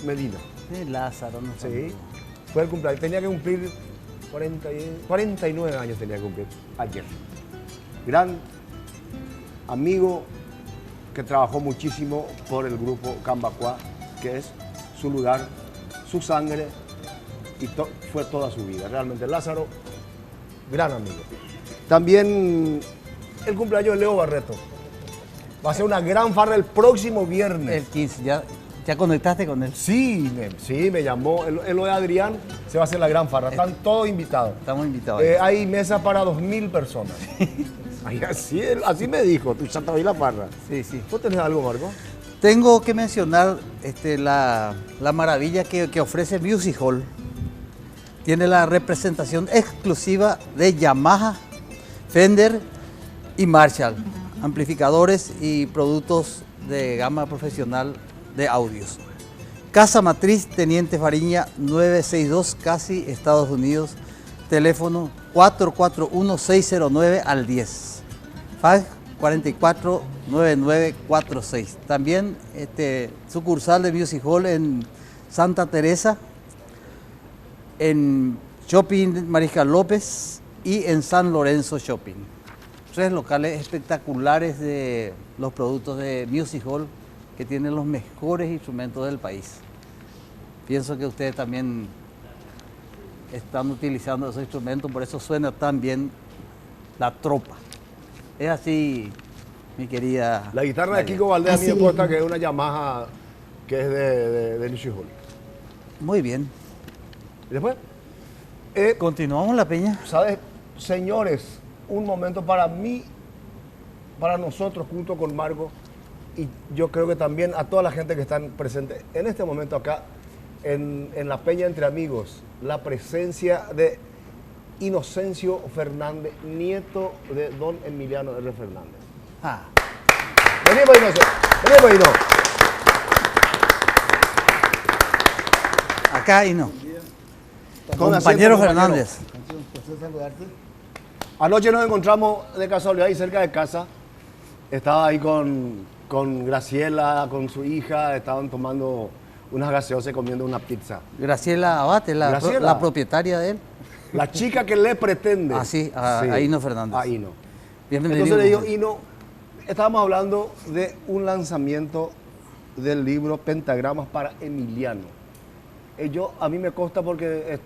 [SPEAKER 2] Medina.
[SPEAKER 3] De Lázaro, no sé.
[SPEAKER 2] Sí, fue el cumpleaños. Tenía que cumplir 49 años tenía que cumplir ayer. Gran amigo que trabajó muchísimo por el grupo Cambacuá, que es su lugar, su sangre y fue toda su vida. Realmente Lázaro, gran amigo. También el cumpleaños de Leo Barreto. Va a ser una gran farra el próximo viernes.
[SPEAKER 3] El 15, ¿ya conectaste con él?
[SPEAKER 2] Sí, me llamó. El de Adrián se va a hacer la gran farra. Están todos invitados.
[SPEAKER 3] Estamos invitados.
[SPEAKER 2] Hay mesa para 2.000 personas. Ay, así me dijo. Tú ya te oí la farra.
[SPEAKER 3] Sí, sí.
[SPEAKER 2] ¿Vos tenés algo, Marco?
[SPEAKER 3] Tengo que mencionar la maravilla que ofrece Music Hall. Tiene la representación exclusiva de Yamaha, Fender y Marshall. Amplificadores y productos de gama profesional de audios. Casa Matriz Teniente Fariña 962, casi Estados Unidos. Teléfono 441-609 al 10. Fax 449946. También sucursal de Music Hall en Santa Teresa, en Shopping Mariscal López y en San Lorenzo Shopping. 3 locales espectaculares de los productos de Music Hall que tienen los mejores instrumentos del país. Pienso que ustedes también están utilizando esos instrumentos, por eso suena tan bien la tropa. Es así, mi querida.
[SPEAKER 2] La guitarra de
[SPEAKER 3] Nadia.
[SPEAKER 2] Kiko Valdés a mí me
[SPEAKER 10] Así.
[SPEAKER 2] consta que es una Yamaha que es de Music Hall.
[SPEAKER 3] Muy bien.
[SPEAKER 2] ¿Y después?
[SPEAKER 3] Continuamos la peña.
[SPEAKER 2] ¿Sabes? Señores, un momento para mí, para nosotros junto con Marco, y yo creo que también a toda la gente que están presentes en este momento acá, en la Peña Entre Amigos, la presencia de Inocencio Fernández, nieto de don Emiliano R. Fernández.
[SPEAKER 3] Ah,
[SPEAKER 2] Venimos, Inocencio. Venimos, Ino.
[SPEAKER 3] acá y no.
[SPEAKER 2] Con
[SPEAKER 3] Compañero
[SPEAKER 2] asiento,
[SPEAKER 3] Fernández.
[SPEAKER 2] Anoche nos encontramos de casualidad ahí cerca de casa. Estaba ahí con Graciela, con su hija, estaban tomando unas gaseosas y comiendo una pizza.
[SPEAKER 3] Graciela Abate,
[SPEAKER 2] Graciela.
[SPEAKER 3] la propietaria de él.
[SPEAKER 2] La chica que le pretende.
[SPEAKER 3] Ah, sí, a Ino Fernández.
[SPEAKER 2] A Ino.
[SPEAKER 3] Bienvenido.
[SPEAKER 2] Entonces le digo, Ino, estábamos hablando de un lanzamiento del libro Pentagramas para Emiliano. A mí me consta porque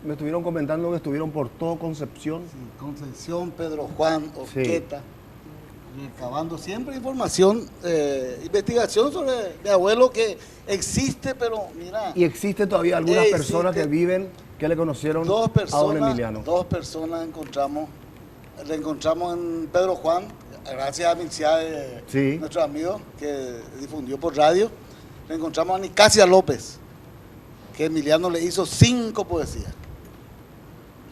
[SPEAKER 2] me estuvieron comentando que estuvieron por todo Concepción.
[SPEAKER 12] Concepción, Pedro Juan, Orqueta, recabando siempre información, investigación sobre mi abuelo que existe, pero mira.
[SPEAKER 2] Y existe todavía algunas personas que viven, que le conocieron a don Emiliano.
[SPEAKER 12] Dos personas le encontramos en Pedro Juan, gracias a Mincia, nuestro amigo que difundió por radio. Le encontramos a Nicasia López, que Emiliano le hizo 5 poesías.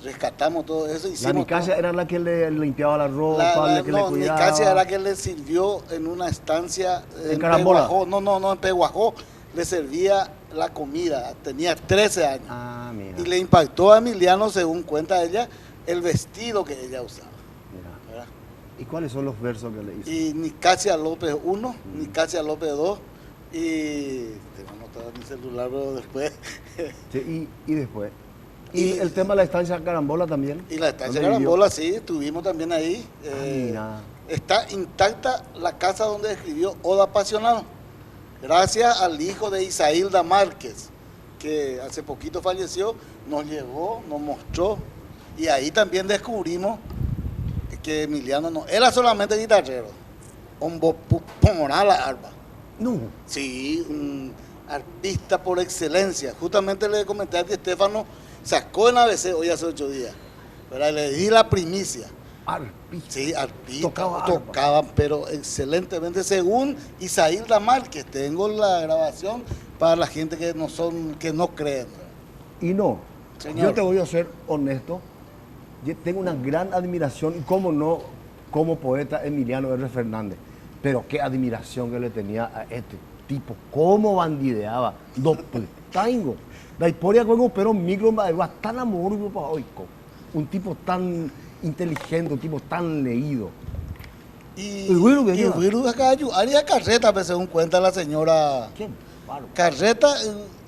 [SPEAKER 12] Rescatamos todo eso.
[SPEAKER 2] La Nicasia era la que le limpiaba la ropa, que le cuidaba.
[SPEAKER 12] Nicasia era que le sirvió en una estancia
[SPEAKER 2] en Carambola.
[SPEAKER 12] Peguajó. No, en Peguajó. Le servía la comida. Tenía 13 años.
[SPEAKER 2] Ah, mira.
[SPEAKER 12] Y le impactó a Emiliano, según cuenta ella, el vestido que ella usaba.
[SPEAKER 2] Mira. ¿Y cuáles son los versos que le hizo?
[SPEAKER 12] Y Nicasia López 1, Nicasia López 2, y tengo anotado en mi celular, pero después.
[SPEAKER 2] Sí, y después. ¿Y el tema de la estancia Carambola también?
[SPEAKER 12] Y la estancia Carambola, sí, estuvimos también ahí.
[SPEAKER 2] Mira.
[SPEAKER 12] Está intacta la casa donde escribió Oda Pasional, gracias al hijo de Isailda Márquez, que hace poquito falleció, nos llevó, nos mostró, y ahí también descubrimos que Emiliano no era solamente guitarrero, la arpa.
[SPEAKER 2] No.
[SPEAKER 12] Sí, un arpista por excelencia. Justamente le comenté a Di Stefano, sacó en ABC hoy hace 8 días, ¿verdad? Le di la primicia.
[SPEAKER 2] Arpista.
[SPEAKER 12] Sí, arpista. Tocaban, pero excelentemente, según Isailda Márquez. Tengo la grabación para la gente que no creen.
[SPEAKER 2] Y no,
[SPEAKER 12] Señor.
[SPEAKER 2] yo te voy a ser honesto, yo tengo una gran admiración, y cómo no, como poeta Emiliano R. Fernández, pero qué admiración que le tenía a este tipo, cómo bandideaba, tengo. La historia con pero micro tan amor un tipo tan inteligente, un tipo tan leído.
[SPEAKER 12] Y Wiru acá haría carreta, según cuenta la señora.
[SPEAKER 2] ¿Quién?
[SPEAKER 12] Carreta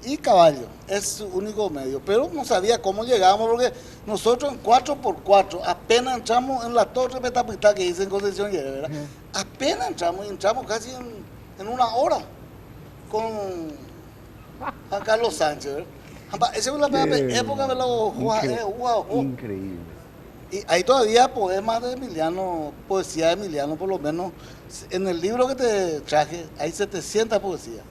[SPEAKER 12] y caballo, es su único medio, pero no sabía cómo llegábamos porque nosotros en 4x4 apenas entramos en la torre Petapitá que dice en Concepción, ¿verdad? Apenas entramos casi en una hora con Juan Carlos Sánchez, ¿verdad? Esa es la época de los
[SPEAKER 2] Increíble.
[SPEAKER 12] Y hay todavía poemas de Emiliano, poesía de Emiliano, por lo menos en el libro que te traje hay 700 poesías.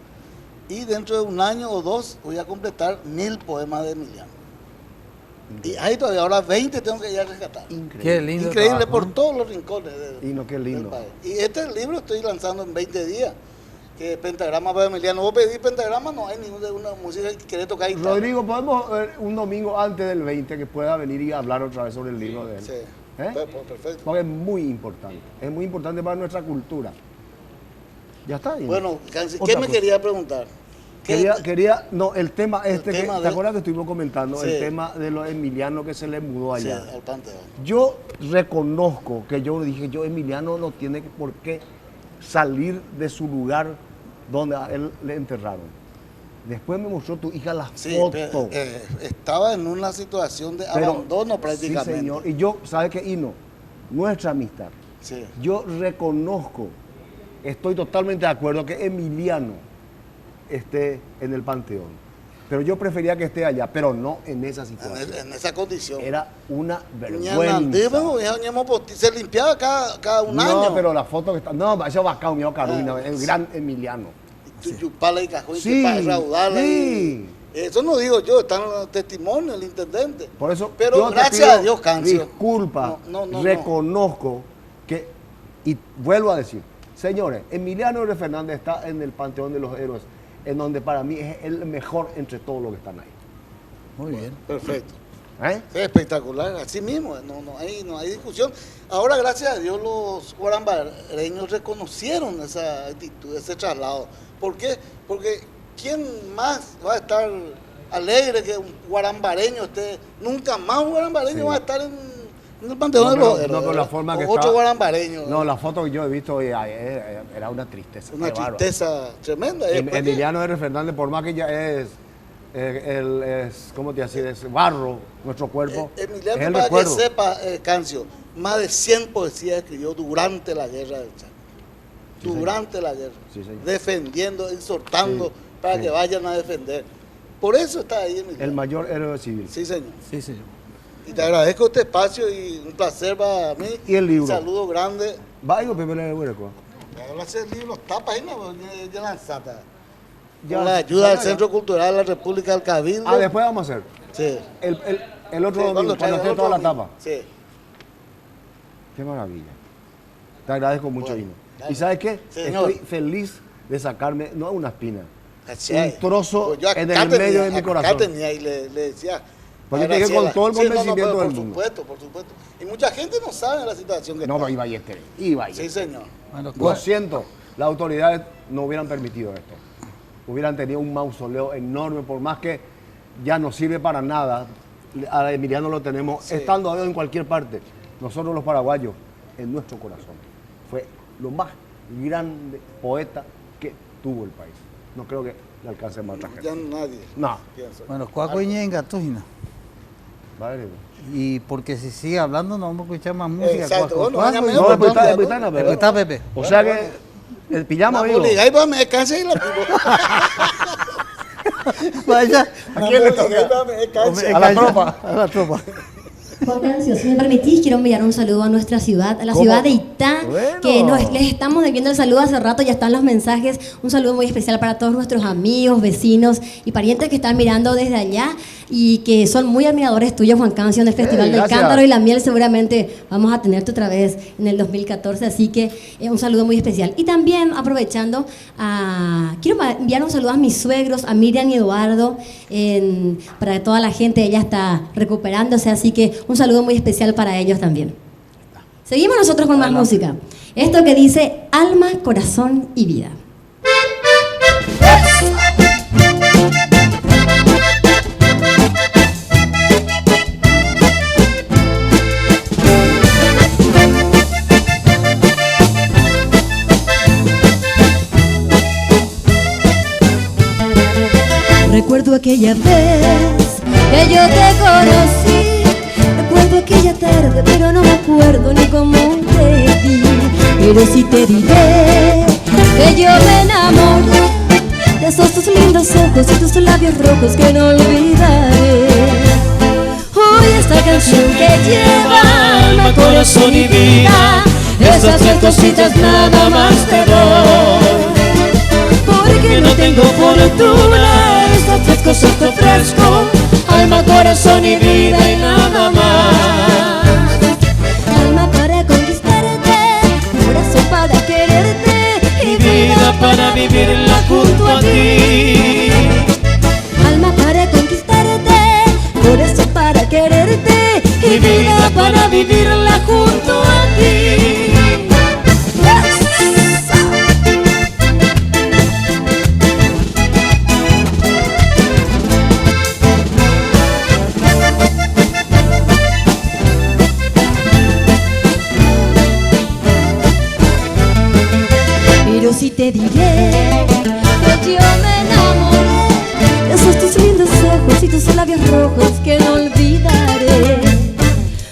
[SPEAKER 12] Y dentro de un año o 2 voy a completar 1000 poemas de Emiliano. Y hay todavía ahora 20 tengo que ir a rescatar.
[SPEAKER 2] Increíble.
[SPEAKER 3] Qué lindo
[SPEAKER 12] Increíble
[SPEAKER 3] trabajo.
[SPEAKER 12] por todos los rincones
[SPEAKER 2] Qué lindo.
[SPEAKER 12] del país. Y este libro estoy lanzando en 20 días. Que Pentagrama para Emiliano. Vos pedís Pentagrama, no hay ninguna música que querés tocar guitarra.
[SPEAKER 2] Rodrigo, ¿podemos ver un domingo antes del 20 que pueda venir y hablar otra vez sobre el libro de él?
[SPEAKER 12] Sí.
[SPEAKER 2] Perfecto. Porque es muy importante para nuestra cultura. Ya está.
[SPEAKER 12] Bueno, ¿qué me quería preguntar?
[SPEAKER 2] No, el tema ¿te acuerdas que estuvimos comentando?
[SPEAKER 12] Sí.
[SPEAKER 2] El tema de los Emiliano que se le mudó allá.
[SPEAKER 12] Sí, al Panteón.
[SPEAKER 2] Yo reconozco que yo dije, Emiliano no tiene por qué salir de su lugar donde a él le enterraron. Después me mostró tu hija las fotos.
[SPEAKER 12] Estaba en una situación de abandono prácticamente.
[SPEAKER 2] Sí, señor. Y yo, ¿sabes qué, Hino? Nuestra amistad
[SPEAKER 12] Sí.
[SPEAKER 2] Yo reconozco, estoy totalmente de acuerdo que Emiliano esté en el Panteón. Pero yo prefería que esté allá, pero no en esa situación.
[SPEAKER 12] En esa condición.
[SPEAKER 2] Era una vergüenza.
[SPEAKER 12] Se limpiaba cada un año.
[SPEAKER 2] No, pero la foto que está... No, eso va acá, mi Carolina, el gran Emiliano.
[SPEAKER 12] Chupala y cajón,
[SPEAKER 2] Sí,
[SPEAKER 12] raudarla.
[SPEAKER 2] sí.
[SPEAKER 12] Eso no digo yo, están los testimonios del intendente.
[SPEAKER 2] Por eso,
[SPEAKER 12] pero
[SPEAKER 2] yo te
[SPEAKER 12] gracias
[SPEAKER 2] pido
[SPEAKER 12] a Dios, Cancio.
[SPEAKER 2] Disculpa,
[SPEAKER 12] No.
[SPEAKER 2] reconozco que, y vuelvo a decir, señores, Emiliano R. Fernández está en el Panteón de los Héroes, en donde para mí es el mejor entre todos los que están ahí.
[SPEAKER 3] Muy bien.
[SPEAKER 12] Perfecto.
[SPEAKER 2] ¿Eh?
[SPEAKER 12] Es espectacular, así mismo, no hay discusión. Ahora, gracias a Dios, los guarambareños reconocieron esa actitud, ese traslado. ¿Por qué? Porque ¿quién más va a estar alegre que un guarambareño esté? Nunca más un guarambareño va a estar en el Panteón de los Héroes.
[SPEAKER 2] No, pero la forma que
[SPEAKER 12] otro
[SPEAKER 2] está,
[SPEAKER 12] guarambareño.
[SPEAKER 2] No, la foto que yo he visto era una tristeza.
[SPEAKER 12] Una tristeza tremenda.
[SPEAKER 2] Emiliano R. Fernández, por más que ya es ¿cómo te decir? Es barro, nuestro cuerpo.
[SPEAKER 12] Emiliano,
[SPEAKER 2] es el
[SPEAKER 12] para
[SPEAKER 2] recuerdo.
[SPEAKER 12] que sepa, Cancio, más de 100 poesías escribió durante la guerra del Chaco.
[SPEAKER 2] Sí,
[SPEAKER 12] durante la guerra.
[SPEAKER 2] Sí, señor.
[SPEAKER 12] Defendiendo, exhortando
[SPEAKER 2] Sí,
[SPEAKER 12] para
[SPEAKER 2] sí.
[SPEAKER 12] que vayan a defender. Por eso está ahí Emiliano.
[SPEAKER 2] El mayor héroe civil.
[SPEAKER 12] Sí, señor.
[SPEAKER 3] Sí, señor.
[SPEAKER 12] Y te agradezco este espacio y un placer para mí.
[SPEAKER 2] Y el libro.
[SPEAKER 12] Un saludo grande.
[SPEAKER 2] Va, digo, Pepe le hueco.
[SPEAKER 12] Ahora ese libro los tapas ahí, no, ya lanzata.
[SPEAKER 2] Ya,
[SPEAKER 12] Con la ayuda del
[SPEAKER 2] ya.
[SPEAKER 12] Centro Cultural de la República del Cabildo.
[SPEAKER 2] Después vamos a hacer.
[SPEAKER 12] Sí.
[SPEAKER 2] El otro
[SPEAKER 12] Sí,
[SPEAKER 2] domingo, cuando esté toda la tapa.
[SPEAKER 12] Sí.
[SPEAKER 2] Qué maravilla. Te agradezco mucho,
[SPEAKER 12] Bueno,
[SPEAKER 2] Ino.
[SPEAKER 12] dale.
[SPEAKER 2] ¿Y sabes qué?
[SPEAKER 12] Señor.
[SPEAKER 2] Estoy feliz de sacarme, no una espina,
[SPEAKER 12] Así
[SPEAKER 2] un
[SPEAKER 12] es.
[SPEAKER 2] trozo
[SPEAKER 12] Pues yo acá
[SPEAKER 2] en el medio de mi corazón.
[SPEAKER 12] Acá tenía y le decía.
[SPEAKER 2] Porque
[SPEAKER 12] a
[SPEAKER 2] te dije con
[SPEAKER 12] Graciela.
[SPEAKER 2] todo el
[SPEAKER 12] Sí, no,
[SPEAKER 2] convencimiento
[SPEAKER 12] pero
[SPEAKER 2] del mundo.
[SPEAKER 12] Por supuesto. Y mucha gente no sabe la situación que
[SPEAKER 2] No,
[SPEAKER 12] está.
[SPEAKER 2] pero iba Ballester. Iba
[SPEAKER 12] Sí, señor.
[SPEAKER 3] Bueno,
[SPEAKER 2] Lo siento, las autoridades no hubieran permitido esto. Hubieran tenido un mausoleo enorme, por más que ya no sirve para nada. A Emiliano lo tenemos
[SPEAKER 12] Sí.
[SPEAKER 2] estando en cualquier parte. Nosotros los paraguayos, en nuestro corazón. Fue lo más grande poeta que tuvo el país. No creo que le alcance más tarjeta.
[SPEAKER 12] Ya nadie.
[SPEAKER 2] No.
[SPEAKER 12] piensa.
[SPEAKER 3] Bueno, Cuaco Ñenga, Tujina.
[SPEAKER 2] Vale.
[SPEAKER 3] Y porque si sigue hablando no vamos a escuchar más música.
[SPEAKER 12] Exacto.
[SPEAKER 3] Cuaco,
[SPEAKER 12] Bueno,
[SPEAKER 3] Cuaco,
[SPEAKER 12] váyame,
[SPEAKER 3] y-
[SPEAKER 2] No,
[SPEAKER 12] pues,
[SPEAKER 2] después está,
[SPEAKER 12] ya,
[SPEAKER 2] después está,
[SPEAKER 12] ¿no?
[SPEAKER 3] Después está Pepe.
[SPEAKER 2] O sea que el pijama,
[SPEAKER 12] Vamos,
[SPEAKER 2] amigo.
[SPEAKER 12] liga, ahí va, me cansa y la pico.
[SPEAKER 3] Vaya.
[SPEAKER 2] ¿A quién le toca? A la tropa.
[SPEAKER 3] A la tropa.
[SPEAKER 10] Juan Cancio, si me permitís, quiero enviar un saludo a nuestra ciudad, a la
[SPEAKER 2] ¿Cómo?
[SPEAKER 10] ciudad de Itá,
[SPEAKER 2] Bueno.
[SPEAKER 10] que les estamos debiendo el saludo hace rato, ya están los mensajes. Un saludo muy especial para todos nuestros amigos, vecinos y parientes que están mirando desde allá y que son muy admiradores tuyos, Juan Cancio, en el Festival del
[SPEAKER 2] gracias.
[SPEAKER 10] Cántaro y la Miel. Seguramente vamos a tenerte otra vez en el 2014, así que un saludo muy especial. Y también aprovechando, quiero enviar un saludo a mis suegros, a Miriam y Eduardo, para toda la gente. Ella está recuperándose, así que un saludo muy especial para ellos también. Seguimos nosotros con más música. Esto que dice alma, corazón y vida. Recuerdo aquella vez que yo te conocí. Recuerdo aquella tarde, pero no me acuerdo ni cómo te vi. Pero sí te diré que yo me enamoré de esos tus lindos ojos y tus labios rojos que no olvidaré. Hoy esta canción que lleva alma, corazón y vida, esas tres cositas nada más te doy. Porque no tengo fortuna, estas tres cosas te ofrezco: alma, corazón y vida y nada más. Alma para conquistarte, corazón para quererte y vida para vivirla junto a ti. Alma para conquistarte, corazón para quererte y vida para vivirla junto a ti. Pero sí te diré que yo me enamoré de esos tus lindos ojos y tus labios rojos que no olvidaré.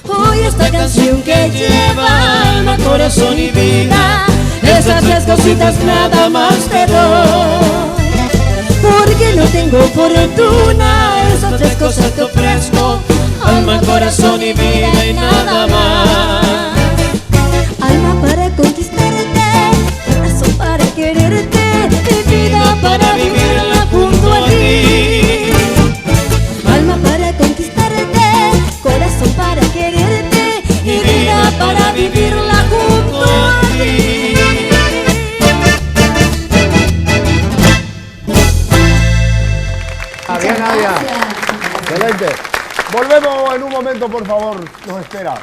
[SPEAKER 10] Hoy esta canción que lleva alma,
[SPEAKER 8] alma, corazón y vida. Esas tres cositas nada más te doy.
[SPEAKER 4] Porque no tengo fortuna, esas tres cosas te ofrezco.
[SPEAKER 8] Alma, corazón y vida y nada más.
[SPEAKER 4] Alma para conquistarte, corazón para quererte, y vida para vivirla junto a ti. Alma para conquistarte, corazón para quererte, y vida para vivirla junto a ti.
[SPEAKER 2] Bien, Nadia. Excelente. Volvemos en un momento, por favor. Nos espera.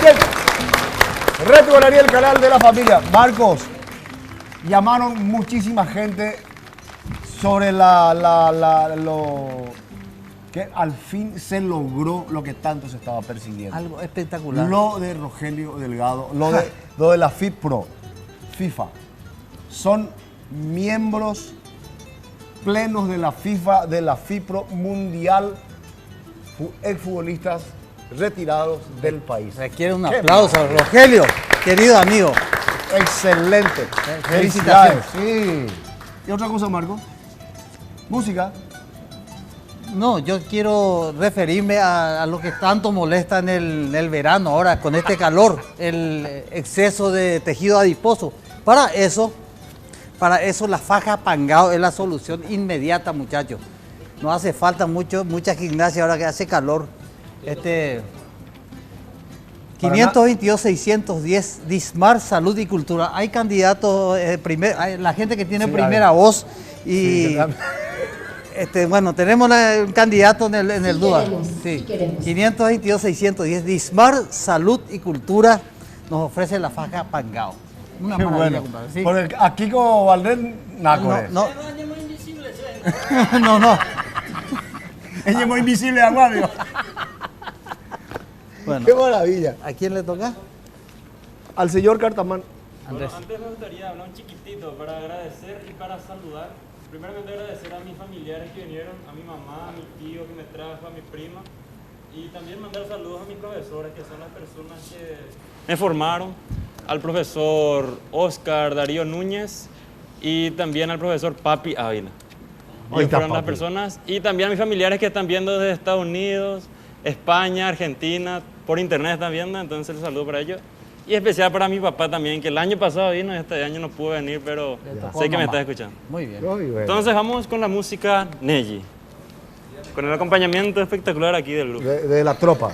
[SPEAKER 2] Bien. Reto ganaría el canal de la familia. Marcos, llamaron muchísima gente sobre lo que al fin se logró lo que tanto se estaba persiguiendo.
[SPEAKER 3] Algo espectacular.
[SPEAKER 2] Lo de Rogelio Delgado, lo de la FIPRO, FIFA. Son miembros plenos de la FIFA, de la FIPRO mundial, exfutbolistas retirados del país.
[SPEAKER 3] Requiere un aplauso, Rogelio, querido amigo.
[SPEAKER 2] Excelente.
[SPEAKER 3] Felicitaciones.
[SPEAKER 2] Sí. ¿Y otra cosa, Marco? Música.
[SPEAKER 3] No, yo quiero referirme a lo que tanto molesta en el verano ahora con este calor, el exceso de tejido adiposo. Para eso la faja Pangao es la solución inmediata, muchachos. No hace falta mucha gimnasia ahora que hace calor. 522-610 Dismar Salud y Cultura. Hay candidatos, la gente que tiene primera voz y bueno, tenemos un candidato en el DUA. Sí. 522-610 Dismar Salud y Cultura nos ofrece la faja Pangao. Una
[SPEAKER 2] qué
[SPEAKER 3] maravilla,
[SPEAKER 2] bueno.
[SPEAKER 3] compadre. Sí.
[SPEAKER 2] Por a Kiko Valdés, naco es.
[SPEAKER 3] No.
[SPEAKER 2] Ella es muy invisible, Aguadio.
[SPEAKER 3] Bueno,
[SPEAKER 2] qué maravilla.
[SPEAKER 3] ¿A quién le toca?
[SPEAKER 2] Al señor Cartamán.
[SPEAKER 5] Bueno, antes me gustaría hablar un chiquitito para agradecer y para saludar. Primeramente agradecer a mis familiares que vinieron, a mi mamá, a mi tío que me trajo, a mi prima. Y también mandar saludos a mis profesores, que son las personas que me formaron. Al profesor Oscar Darío Núñez y también al profesor Papi Ávila. Ellos fueron las personas. Y también a mis familiares que están viendo desde Estados Unidos, España, Argentina, por internet están viendo, entonces el saludo para ellos. Y especial para mi papá también, que el año pasado vino y este año no pudo venir, pero sé que me está escuchando.
[SPEAKER 3] Muy bien.
[SPEAKER 5] Entonces vamos con la música Neji, con el acompañamiento espectacular aquí del grupo.
[SPEAKER 2] De la tropa.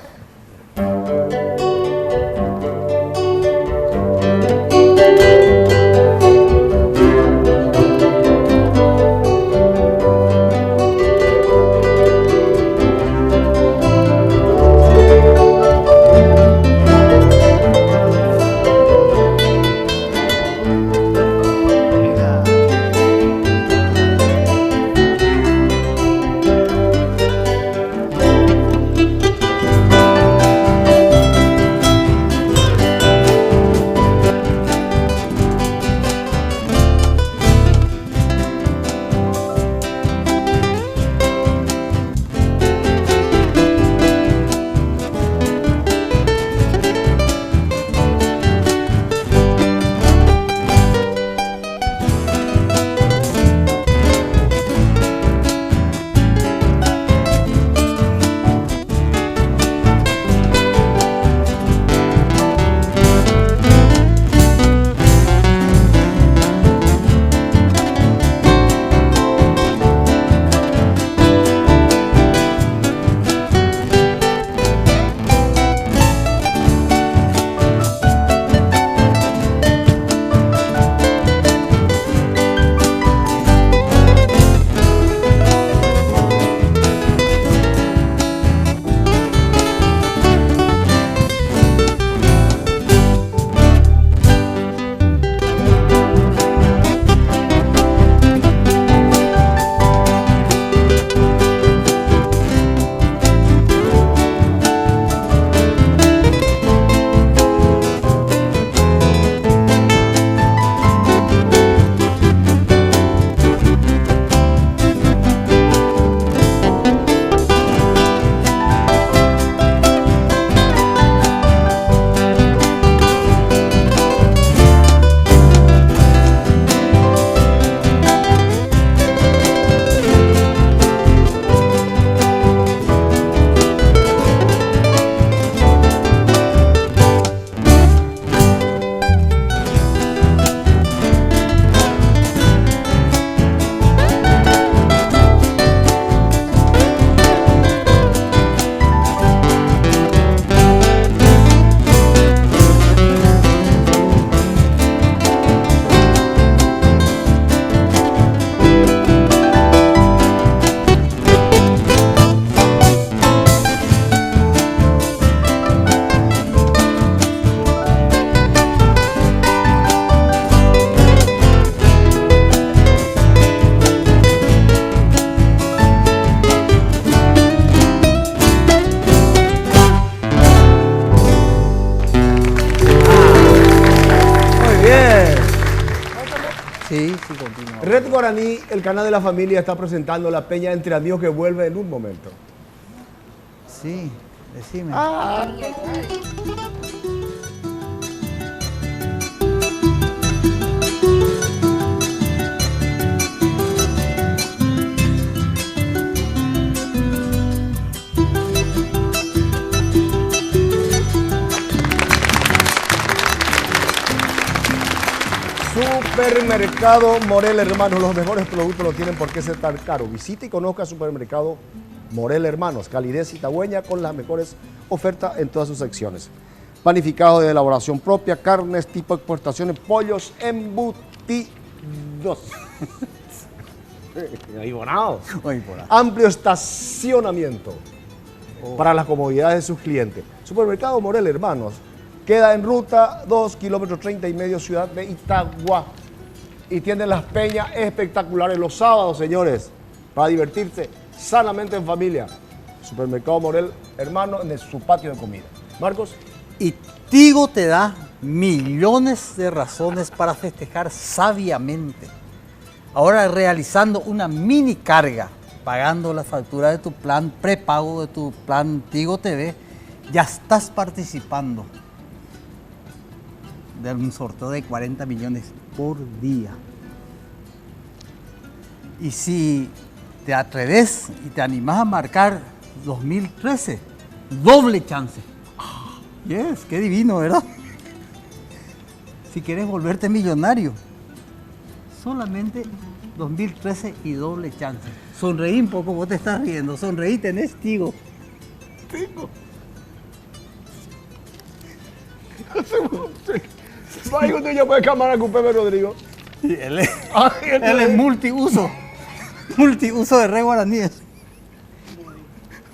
[SPEAKER 3] continua.
[SPEAKER 2] Red Guaraní, el canal de la familia, está presentando la peña Entre Amigos que vuelve en un momento.
[SPEAKER 3] Sí, decime.
[SPEAKER 2] Supermercado Morel Hermanos, los mejores productos no tienen por qué ser tan caros. Visite y conozca Supermercado Morel Hermanos, calidez citagüeña con las mejores ofertas en todas sus secciones. Panificados de elaboración propia, carnes tipo exportaciones, pollos embutidos. Ahí bonado. Amplio estacionamiento para las comodidades de sus clientes. Supermercado Morel Hermanos queda en ruta 2 kilómetros 30 y medio, ciudad de Itagua. Y tienen las peñas espectaculares los sábados, señores, para divertirse sanamente en familia. Supermercado Morel Hermanos en su patio de comida. Marcos.
[SPEAKER 3] Y Tigo te da millones de razones para festejar sabiamente. Ahora realizando una mini carga, pagando la factura de tu plan prepago de tu plan Tigo TV, ya estás participando de un sorteo de 40 millones por día. Y si te atreves y te animas a marcar 2013, doble chance. Yes, qué divino, ¿verdad? Si quieres volverte millonario, solamente 2013 y doble chance. Sonreí un poco, vos te estás riendo. Sonreí, tenés Tigo.
[SPEAKER 2] Tigo. Vaya cuando ya puede cámara con Pepe Rodrigo.
[SPEAKER 3] Sí, él es multiuso. Multiuso de Red Guaraní.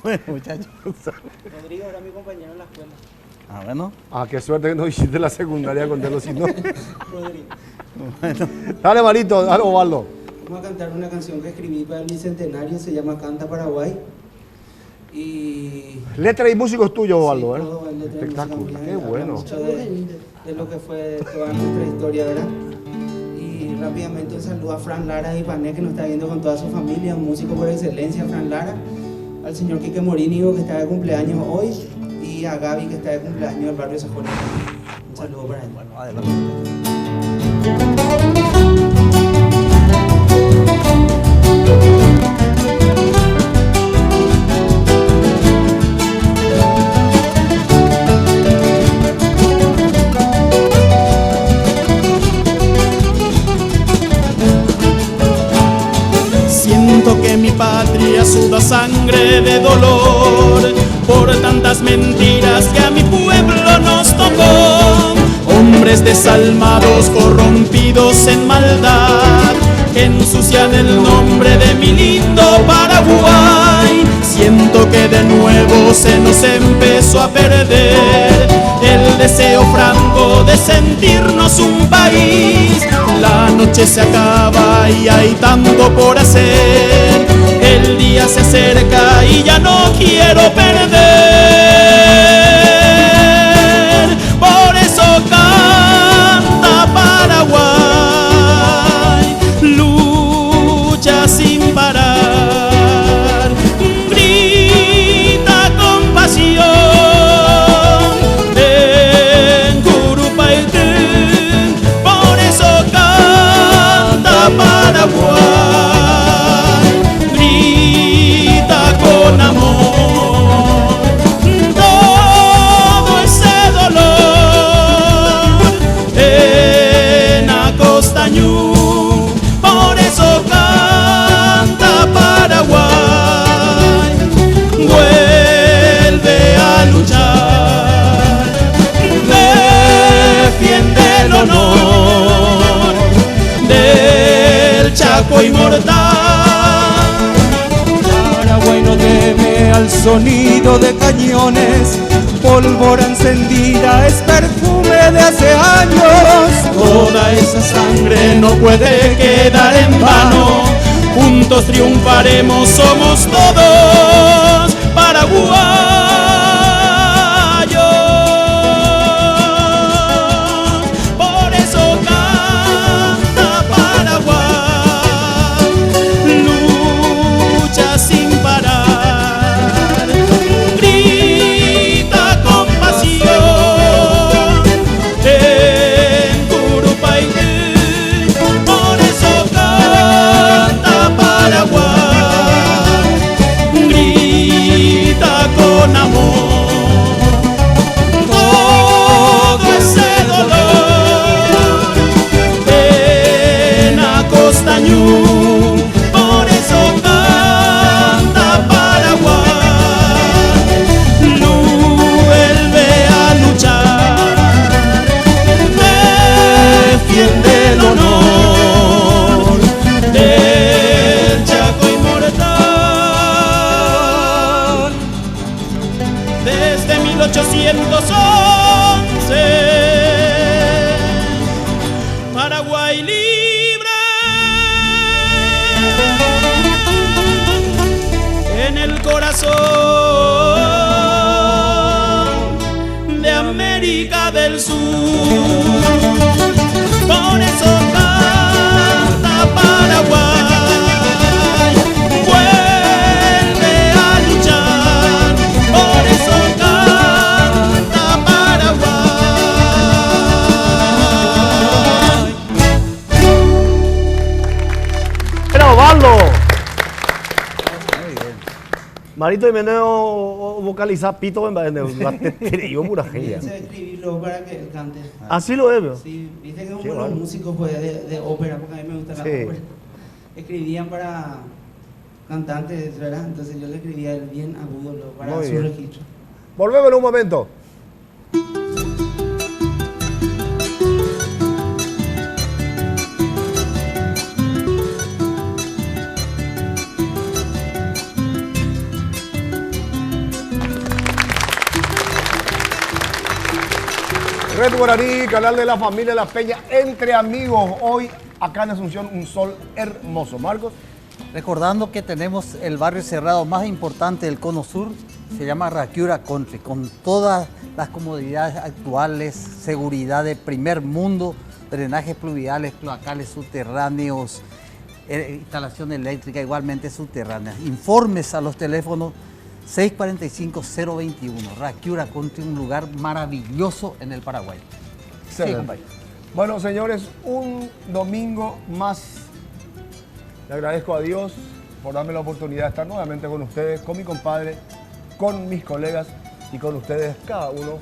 [SPEAKER 3] Bueno, muchachos.
[SPEAKER 11] Rodrigo era mi compañero en la escuela.
[SPEAKER 3] Ah, bueno.
[SPEAKER 2] Ah, qué suerte que no hiciste la secundaria con Telo, si no.
[SPEAKER 11] Rodrigo.
[SPEAKER 2] Bueno. Dale, Marito, dale, Osvaldo.
[SPEAKER 11] Vamos a cantar una canción que escribí para el bicentenario, se llama Canta Paraguay. Y
[SPEAKER 2] letra y músicos tuyos, Osvaldo,
[SPEAKER 11] sí, todo, letra y
[SPEAKER 2] espectáculo, qué
[SPEAKER 11] habla
[SPEAKER 2] bueno.
[SPEAKER 11] mucho de lo que fue toda nuestra historia, ¿verdad? Y rápidamente un saludo a Fran Lara y Pané, que nos está viendo con toda su familia, un músico por excelencia, Fran Lara, al señor Quique Morínigo, que está de cumpleaños hoy, y a Gaby, que está de cumpleaños del barrio Sajón. Un saludo para él.
[SPEAKER 3] Bueno, adelante.
[SPEAKER 8] Siento que mi patria suda sangre de dolor por tantas mentiras que a mi pueblo nos tocó. Hombres desalmados, corrompidos en maldad, que ensucian el nombre de mi lindo Paraguay. Siento que de nuevo se nos empezó a perder el deseo franco de sentirnos un país. La noche se acaba y hay tanto por hacer. El día se acerca y ya no quiero perder. Por eso canta Paraguay, lucha sin parar, grita con pasión en Curupaytén. Por eso canta Paraguay, grita con amor. Todo ese dolor en Acostañú. Por eso canta Paraguay, vuelve a luchar, defiende el honor del Chaco inmortal.
[SPEAKER 13] Paraguay no teme al sonido de cañones, pólvora encendida es perfume de hace años.
[SPEAKER 8] Toda esa sangre no puede quedar en vano. Juntos triunfaremos, somos todos paraguayos. Por eso canta Paraguay. Lu, por eso canta Paraguay. Lu vuelve a luchar, defiende el honor del Chaco inmortal. Desde 1811, Paraguay libre, en el corazón de América del Sur. Por eso canta Paraguay, vuelve a luchar. Por eso canta Paraguay.
[SPEAKER 2] ¡Era Osvaldo! Marito Jiménez vocaliza Pito en yo pura genia.
[SPEAKER 11] Piensa escribirlo para que él cante.
[SPEAKER 2] Así lo es, ¿no?
[SPEAKER 11] Sí, viste que
[SPEAKER 2] Qué
[SPEAKER 11] como los
[SPEAKER 2] bárbaro.
[SPEAKER 11] músicos pues, de ópera, porque a mí me gusta la
[SPEAKER 2] Sí.
[SPEAKER 11] ópera, escribían para cantantes, ¿verdad? Entonces yo le escribía el bien agudo para
[SPEAKER 2] Muy
[SPEAKER 11] su
[SPEAKER 2] bien.
[SPEAKER 11] registro.
[SPEAKER 2] Volvemos en un momento. Red Guaraní, canal de la familia La Peña, entre amigos. Hoy acá en Asunción un sol hermoso. Marcos.
[SPEAKER 3] Recordando que tenemos el barrio cerrado más importante del Cono Sur, se llama Raquiura Country, con todas las comodidades actuales, seguridad de primer mundo, drenajes pluviales, cloacales subterráneos, instalación eléctrica igualmente subterránea. Informes a los teléfonos 645-021. Raquiura Country, un lugar maravilloso en el Paraguay.
[SPEAKER 2] Excelente.
[SPEAKER 3] Sí, compañero.
[SPEAKER 2] Bueno, señores, un domingo más. Le agradezco a Dios por darme la oportunidad de estar nuevamente con ustedes, con mi compadre, con mis colegas y con ustedes, cada uno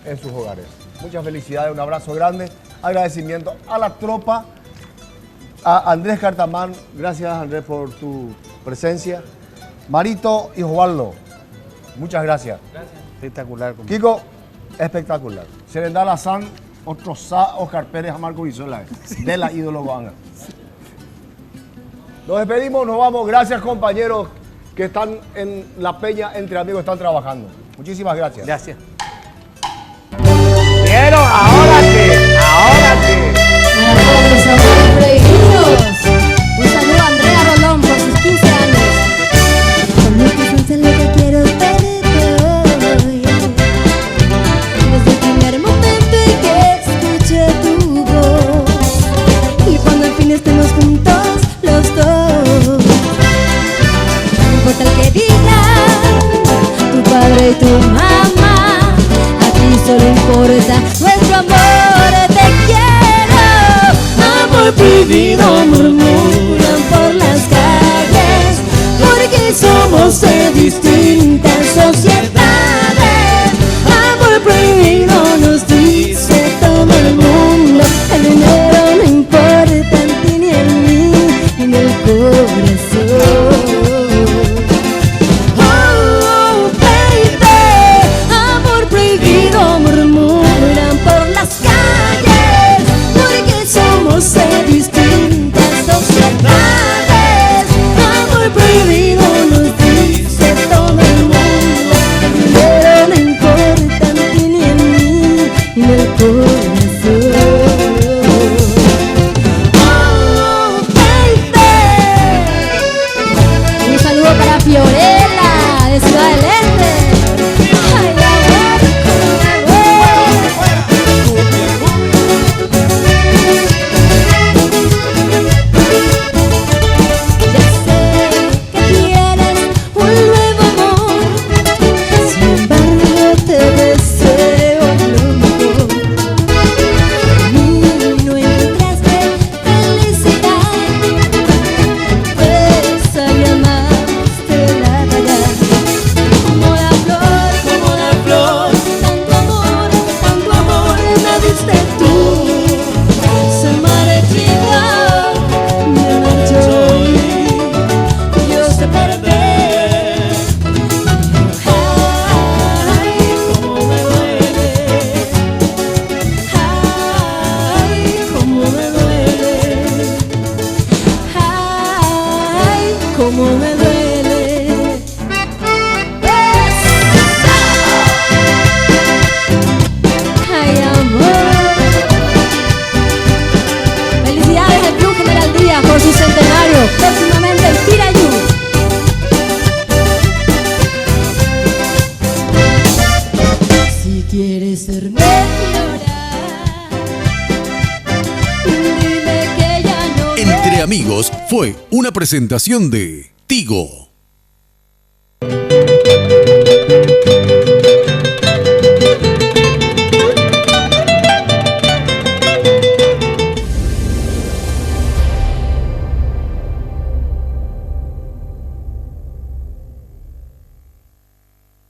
[SPEAKER 2] en sus hogares. Muchas felicidades, un abrazo grande, agradecimiento a la tropa, a Andrés Cartamán. Gracias, Andrés, por tu presencia. Marito y Osvaldo, muchas gracias.
[SPEAKER 3] Espectacular.
[SPEAKER 2] Kiko, espectacular. Serendala San, otro Sa, Oscar Pérez, Marco Isola, de la ídolo Guanga. Nos despedimos, nos vamos. Gracias, compañeros que están en La Peña, entre amigos, están trabajando. Muchísimas gracias.
[SPEAKER 3] Gracias.
[SPEAKER 2] Quiero, ahora que, ahora que.
[SPEAKER 10] Los amores prohibidos. Un saludo a Andrea Rolón por sus 15 años. Con mi presencia lo que quiero es verte hoy. Desde el primer momento en que escuché tu voz y cuando al fin estemos juntos los dos. No importa el que digan tu padre y tu mamá, aquí solo importa nuestro amor. Te quiero, amor prohibido, murmuran por las calles, porque somos de distintas sociedades. Amor prohibido nos dice todo el mundo. El dinero no importa en ti ni en mí, ni en el corazón. Oh, baby, amor prohibido, murmuran por las calles, porque somos de distintas sociedades. Amor prohibido nos dice todo el mundo. El dinero no importa en ti ni en mí, ni en el corazón. Oh, baby.
[SPEAKER 1] Amigos fue una presentación de Tigo.